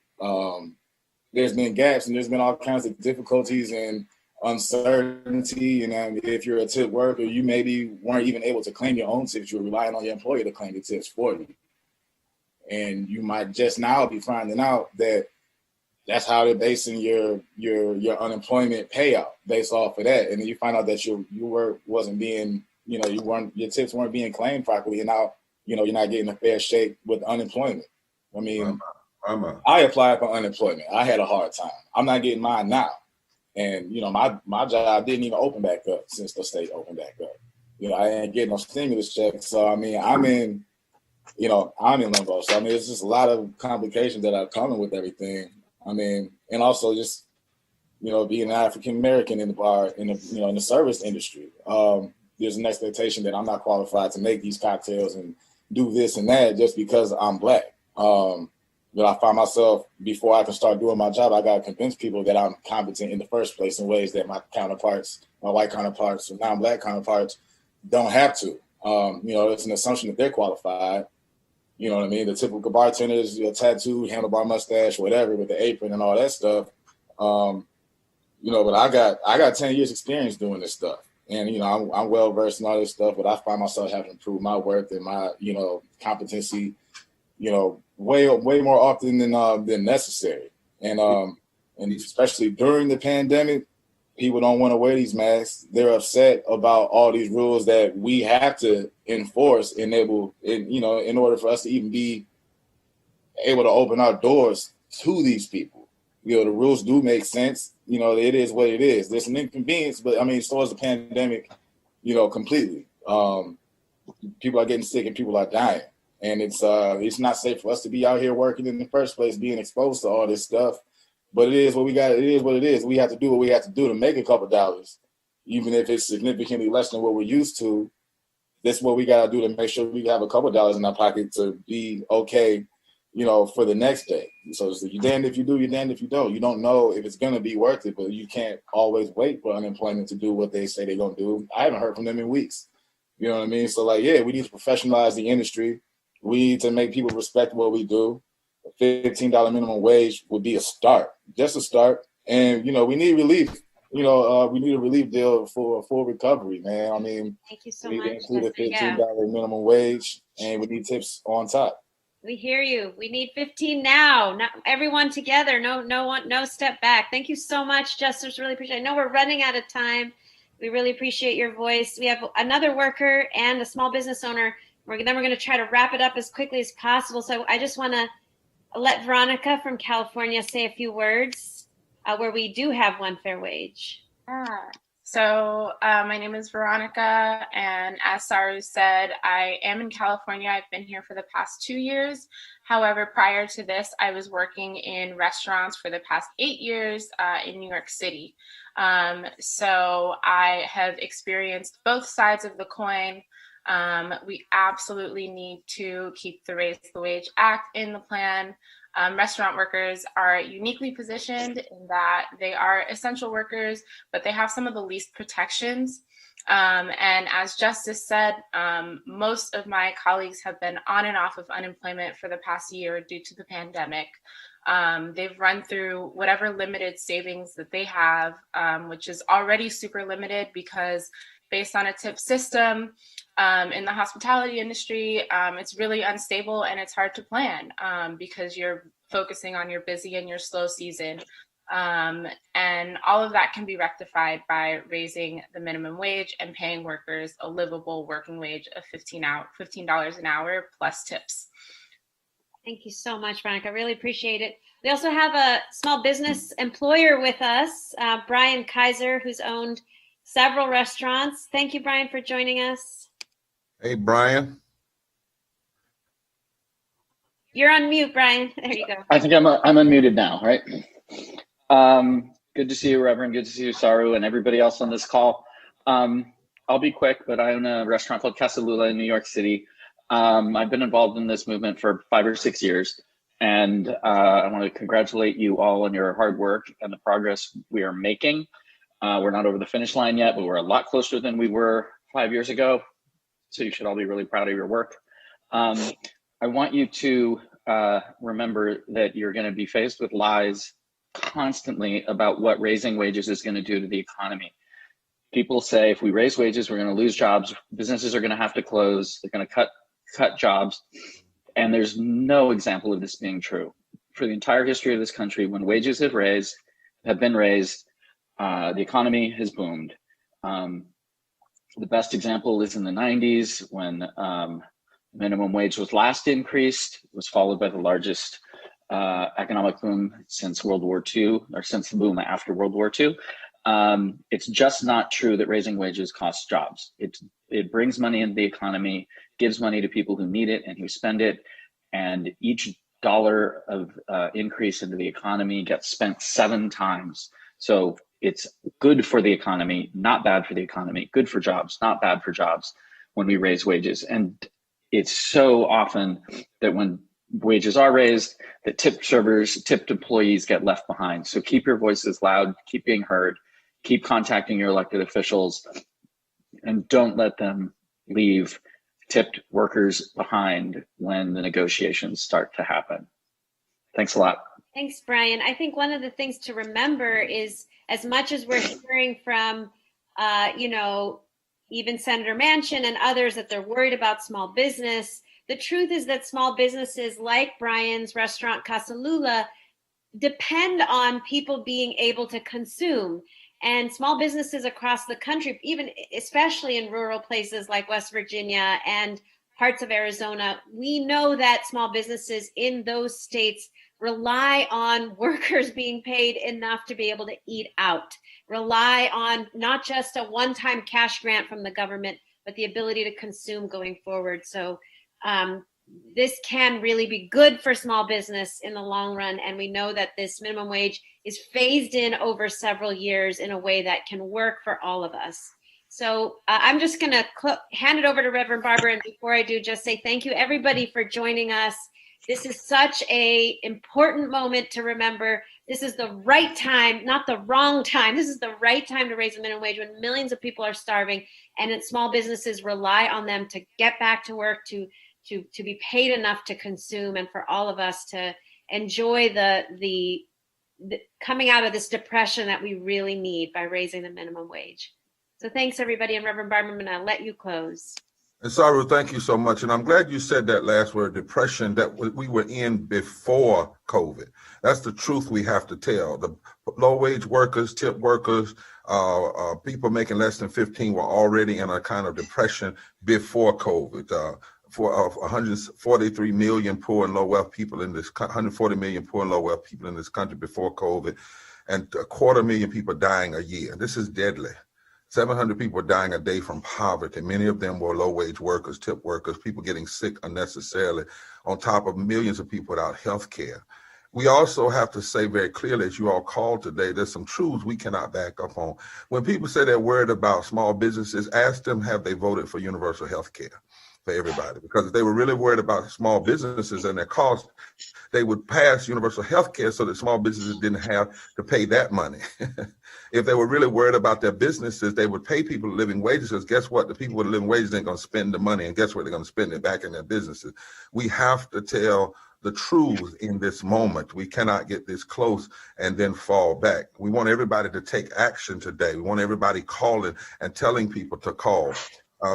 there's been gaps and there's been all kinds of difficulties and uncertainty. And if you're a tip worker, you maybe weren't even able to claim your own tips. You were relying on your employer to claim the tips for you. And you might just now be finding out that that's how they're basing your unemployment payout based off of that. And then you find out that your work wasn't being, you know, your tips weren't being claimed properly. And now, you know, you're not getting a fair shake with unemployment. I mean, I applied for unemployment. I had a hard time. I'm not getting mine now. And, you know, my job didn't even open back up since the state opened back up. You know, I ain't getting no stimulus checks. So, I mean, I'm in limbo. So, I mean, it's just a lot of complications that are coming with everything. I mean, and also just, you know, being an African American in the service industry, there's an expectation that I'm not qualified to make these cocktails and do this and that just because I'm Black. But I find myself, before I can start doing my job, I got to convince people that I'm competent in the first place in ways that my white counterparts, or non-Black counterparts don't have to. You know, it's an assumption that they're qualified. You know what I mean? The typical bartender is tattooed, handlebar mustache, whatever, with the apron and all that stuff. You know, but I got 10 years experience doing this stuff. And, you know, I'm well versed in all this stuff, but I find myself having to prove my worth and my, you know, competency, you know, way more often than necessary. And especially during the pandemic, people don't want to wear these masks. They're upset about all these rules that we have to enforce in order for us to even be able to open our doors to these people. You know, the rules do make sense. You know, it is what it is. There's an inconvenience, but I mean, so is the pandemic, you know, completely. People are getting sick and people are dying. And it's not safe for us to be out here working in the first place, being exposed to all this stuff. But it is what we got. It is what it is. We have to do what we have to do to make a couple dollars, even if it's significantly less than what we're used to. That's what we got to do to make sure we have a couple dollars in our pocket to be okay, you know, for the next day. So you're damned if you do, you're damned if you don't. You don't know if it's going to be worth it, but you can't always wait for unemployment to do what they say they're going to do. I haven't heard from them in weeks. You know what I mean? So, like, yeah, we need to professionalize the industry. We need to make people respect what we do. A $15 minimum wage would be a start, just a start. And, you know, we need relief. You know, we need a relief deal for full recovery, man. I mean, thank you so we much. include a $15 minimum wage, and we need tips on top. We hear you. We need 15 now. Not everyone together. No step back. Thank you so much, Justice. Really appreciate it. I know we're running out of time. We really appreciate your voice. We have another worker and a small business owner. Then we're going to try to wrap it up as quickly as possible. So I just want to let Veronica from California say a few words where we do have one fair wage. So my name is Veronica, and as Saru said, I am in California. I've been here for the past 2 years. However, prior to this, I was working in restaurants for the past 8 years in New York City. So I have experienced both sides of the coin. We absolutely need to keep the Raise the Wage Act in the plan. Restaurant workers are uniquely positioned in that they are essential workers, but they have some of the least protections. And as Justice said, most of my colleagues have been on and off of unemployment for the past year due to the pandemic. They've run through whatever limited savings that they have, which is already super limited because based on a tip system, in the hospitality industry, it's really unstable and it's hard to plan because you're focusing on your busy and your slow season. And all of that can be rectified by raising the minimum wage and paying workers a livable working wage of $15 an hour plus tips. Thank you so much, Veronica. I really appreciate it. We also have a small business employer with us, Brian Kaiser, who's owned several restaurants. Thank you, Brian, for joining us. Hey, Brian. You're on mute, Brian. There you go. I think I'm unmuted now, right? Good to see you, Reverend. Good to see you, Saru, and everybody else on this call. I'll be quick, but I own a restaurant called Casa Lula in New York City. I've been involved in this movement for 5 or 6 years, and I want to congratulate you all on your hard work and the progress we are making. We're not over the finish line yet, but we're a lot closer than we were 5 years ago, so you should all be really proud of your work. I want you to remember that you're going to be faced with lies constantly about what raising wages is going to do to the economy. People say if we raise wages, we're going to lose jobs. Businesses are going to have to close. They're going to cut jobs. And there's no example of this being true. For the entire history of this country, when wages have been raised, the economy has boomed. The best example is in the 90s when minimum wage was last increased. It was followed by the largest economic boom since World War II, or since the boom after World War II. It's just not true that raising wages costs jobs. It brings money into the economy, gives money to people who need it and who spend it, and each dollar of increase into the economy gets spent 7 times. So it's good for the economy, not bad for the economy, good for jobs, not bad for jobs when we raise wages. And it's so often that when wages are raised, that tipped servers, tipped employees get left behind. So keep your voices loud, keep being heard, keep contacting your elected officials, and don't let them leave tipped workers behind when the negotiations start to happen. Thanks a lot. Thanks, Brian. I think one of the things to remember is, as much as we're hearing from, even Senator Manchin and others that they're worried about small business, the truth is that small businesses like Brian's restaurant Casa Lula depend on people being able to consume. And small businesses across the country, even especially in rural places like West Virginia and parts of Arizona, we know that small businesses in those states rely on workers being paid enough to be able to eat out, rely on not just a one-time cash grant from the government, but the ability to consume going forward. So this can really be good for small business in the long run. And we know that this minimum wage is phased in over several years in a way that can work for all of us. So I'm just going to hand it over to Reverend Barber. And before I do, just say thank you, everybody, for joining us. This is such an important moment to remember. This is the right time, not the wrong time. This is the right time to raise the minimum wage when millions of people are starving, and small businesses rely on them to get back to work, to be paid enough to consume, and for all of us to enjoy the coming out of this depression that we really need by raising the minimum wage. So thanks, everybody. And Reverend Barber, I'm going to let you close. And Saru, thank you so much. And I'm glad you said that last word, depression, that we were in before COVID. That's the truth we have to tell. The low-wage workers, tip workers, people making less than 15 were already in a kind of depression before COVID. For 143 million poor and low-wealth people in this, 140 million poor and low-wealth people in this country before COVID, and 250,000 people dying a year. This is deadly. 700 people dying a day from poverty. Many of them were low-wage workers, tip workers, people getting sick unnecessarily, on top of millions of people without health care. We also have to say very clearly, as you all called today, there's some truths we cannot back up on. When people say they're worried about small businesses, ask them, have they voted for universal health care for everybody? Because if they were really worried about small businesses and their costs, they would pass universal health care so that small businesses didn't have to pay that money. If they were really worried about their businesses, they would pay people living wages, because guess what? The people with living wages ain't going to spend the money, and guess what? They're going to spend it back in their businesses. We have to tell the truth in this moment. We cannot get this close and then fall back. We want everybody to take action today. We want everybody calling and telling people to call.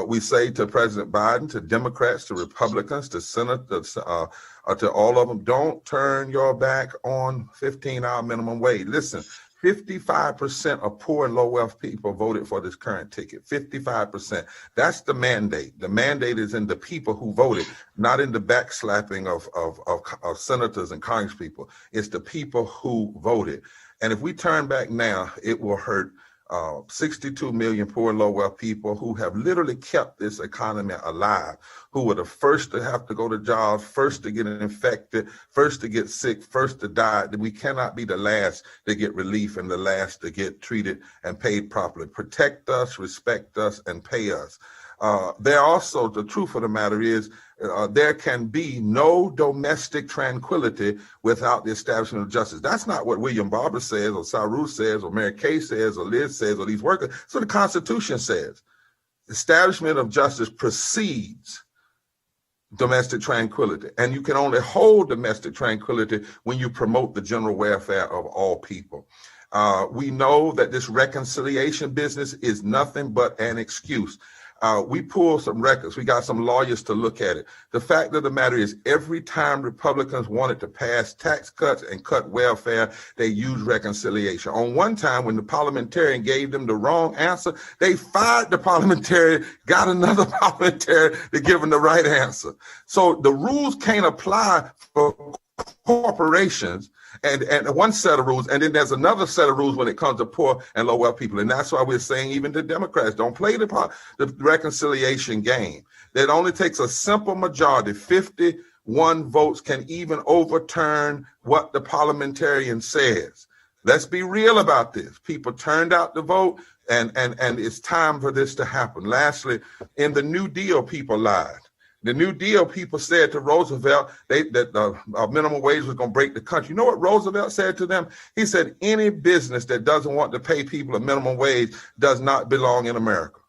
We say to President Biden, to Democrats, to Republicans, to senators, to all of them, don't turn your back on 15-hour minimum wage. Listen, 55% of poor and low-wealth people voted for this current ticket. 55%. That's the mandate. The mandate is in the people who voted, not in the backslapping of senators and congresspeople. It's the people who voted. And if we turn back now, it will hurt 62 million poor and low wealth people who have literally kept this economy alive, who were the first to have to go to jobs, first to get infected, first to get sick, first to die. We cannot be the last to get relief and the last to get treated and paid properly. Protect us, respect us, and pay us. There also, the truth of the matter is, there can be no domestic tranquility without the establishment of justice. That's not what William Barber says, or Saru says, or Mary Kay says, or Liz says, or these workers. That's what the Constitution says. Establishment of justice precedes domestic tranquility. And you can only hold domestic tranquility when you promote the general welfare of all people. We know that this reconciliation business is nothing but an excuse. We pulled some records. We got some lawyers to look at it. The fact of the matter is, every time Republicans wanted to pass tax cuts and cut welfare, they used reconciliation. On one time, when the parliamentarian gave them the wrong answer, they fired the parliamentarian, got another parliamentarian to give them the right answer. So the rules can't apply for corporations and one set of rules, and then there's another set of rules when it comes to poor and low wealth people. And that's why we're saying even to Democrats, don't play the reconciliation game. It only takes a simple majority. 51 votes can even overturn what the parliamentarian says. Let's be real about this. People turned out to vote, and it's time for this to happen. Lastly, in the New Deal, people lied. The New Deal people said to Roosevelt that minimum wage was going to break the country. You know what Roosevelt said to them? He said, any business that doesn't want to pay people a minimum wage does not belong in America.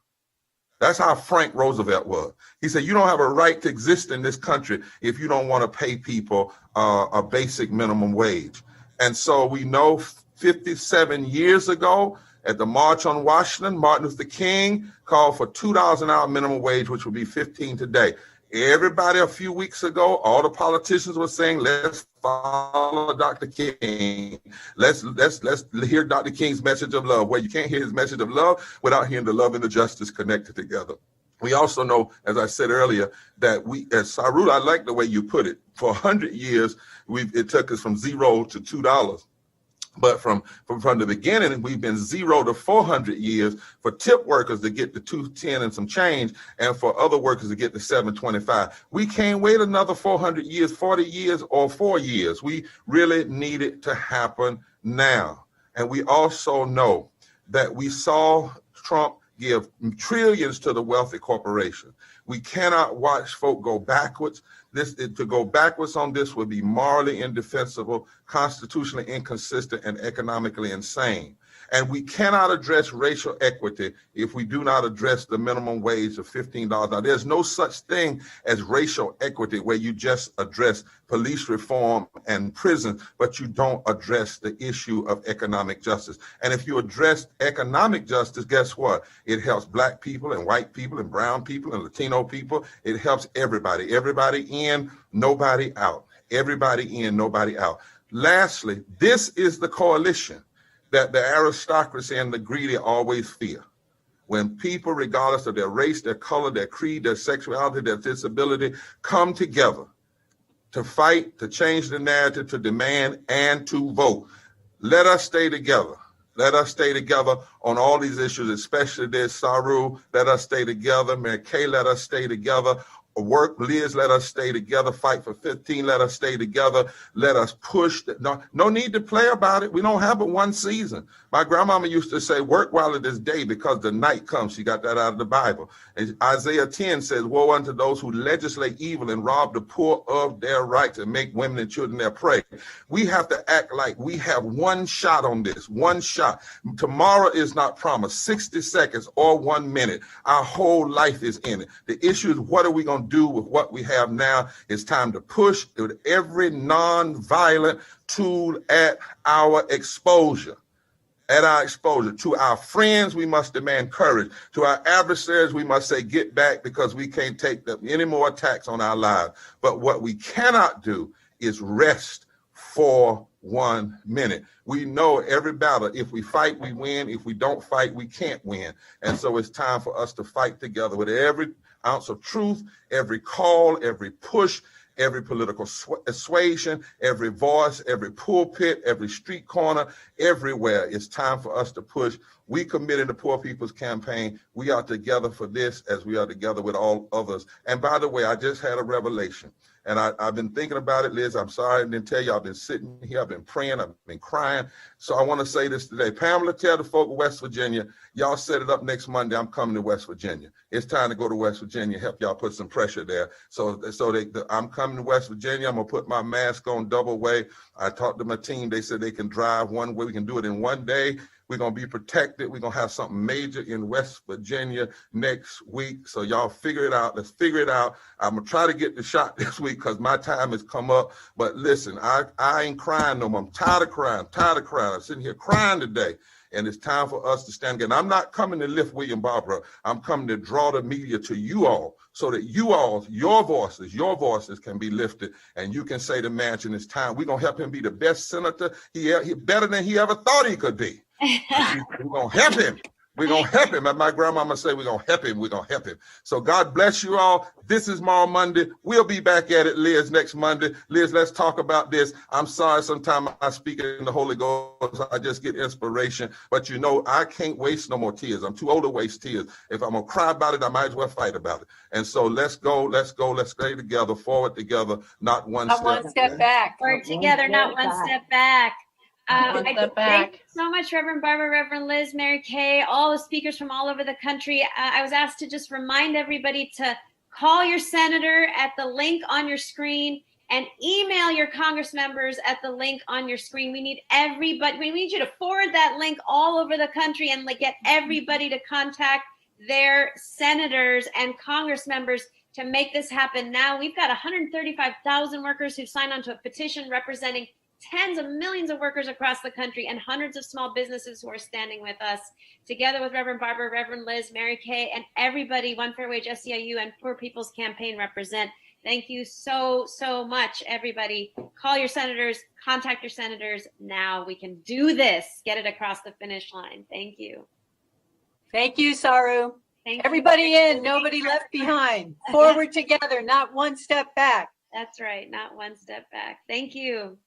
That's how frank Roosevelt was. He said, you don't have a right to exist in this country if you don't want to pay people a basic minimum wage. And so we know 57 years ago, at the March on Washington, Martin Luther King called for $2 an hour minimum wage, which would be $15 today. Everybody a few weeks ago, all the politicians were saying, let's follow Dr. King. Let's hear Dr. King's message of love. Well, you can't hear his message of love without hearing the love and the justice connected together. We also know, as I said earlier, that as Saru, I like the way you put it. For 100 years, it took us from $0 to $2. But from the beginning, we've been 0 to 400 years for tip workers to get to 210 and some change, and for other workers to get to 725. We can't wait another 400 years, 40 years, or 4 years. We really need it to happen now. And we also know that we saw Trump give trillions to the wealthy corporations. We cannot watch folk go backwards. To go backwards on this would be morally indefensible, constitutionally inconsistent, and economically insane. And we cannot address racial equity if we do not address the minimum wage of $15. Now, there's no such thing as racial equity where you just address police reform and prison, but you don't address the issue of economic justice. And if you address economic justice, guess what? It helps Black people and white people and brown people and Latino people. It helps everybody. Everybody in, nobody out. Everybody in, nobody out. Lastly, this is the coalition that the aristocracy and the greedy always fear. When people, regardless of their race, their color, their creed, their sexuality, their disability, come together to fight, to change the narrative, to demand, and to vote. Let us stay together. Let us stay together on all these issues, especially this. Saru, let us stay together. Mary Kay, let us stay together. Work, Liz, let us stay together. Fight for 15, let us stay together. Let us push. No need to play about it. We don't have but one season. My grandmama used to say, work while it is day because the night comes. She got that out of the Bible. And Isaiah 10 says, woe unto those who legislate evil and rob the poor of their rights and make women and children their prey. We have to act like we have one shot on this, one shot. Tomorrow is not promised, 60 seconds or 1 minute. Our whole life is in it. The issue is, what are we going to do with what we have now? It's time to push with every non-violent tool at our exposure. At our exposure. To our friends, we must demand courage. To our adversaries, we must say, get back, because we can't take any more attacks on our lives. But what we cannot do is rest for 1 minute. We know every battle, if we fight, we win. If we don't fight, we can't win. And so it's time for us to fight together with every ounce of truth, every call, every push, every political persuasion, every voice, every pulpit, every street corner, everywhere. It's time for us to push. We committed the Poor People's Campaign. We are together for this as we are together with all others. And by the way, I just had a revelation. And I've been thinking about it, Liz. I'm sorry I didn't tell you. I've been sitting here. I've been praying. I've been crying. So I want to say this today. Pamela, tell the folk of West Virginia, y'all set it up next Monday. I'm coming to West Virginia. It's time to go to West Virginia. Help y'all put some pressure there. I'm coming to West Virginia. I'm going to put my mask on double way. I talked to my team. They said they can drive one way. We can do it in one day. We're going to be protected. We're going to have something major in West Virginia next week. So y'all figure it out. Let's figure it out. I'm going to try to get the shot this week because my time has come up. But listen, I ain't crying no more. I'm tired of crying. I'm sitting here crying today. And it's time for us to stand again. I'm not coming to lift William Barbara. I'm coming to draw the media to you all so that you all, your voices can be lifted. And you can say to Manchin, it's time. We're going to help him be the best senator. He better than he ever thought he could be. We're going to help him. We're going to help him. And my grandmama say, we're going to help him. We're going to help him. So God bless you all. This is Tomorrow Monday. We'll be back at it, Liz, next Monday. Liz, let's talk about this. I'm sorry sometimes I speak in the Holy Ghost. I just get inspiration. But you know, I can't waste no more tears. I'm too old to waste tears. If I'm going to cry about it, I might as well fight about it. And so let's go. Let's stay together, forward together, not one step back. Forward together, not one step back. Thank you so much, Reverend Barbara, Reverend Liz, Mary Kay, all the speakers from all over the country. I was asked to just remind everybody to call your senator at the link on your screen and email your Congress members at the link on your screen. We need everybody. We need you to forward that link all over the country and get everybody to contact their senators and Congress members to make this happen now. We've got 135,000 workers who've signed on to a petition representing tens of millions of workers across the country and hundreds of small businesses who are standing with us, together with Reverend Barbara, Reverend Liz, Mary Kay, and everybody One Fair Wage, SEIU, and Poor People's Campaign represent. Thank you so, so much, everybody. Call your senators, contact your senators now. We can do this. Get it across the finish line. Thank you. Thank you, Saru. Thank Everybody you. in, nobody left behind. Forward together, not one step back. That's right, not one step back. Thank you.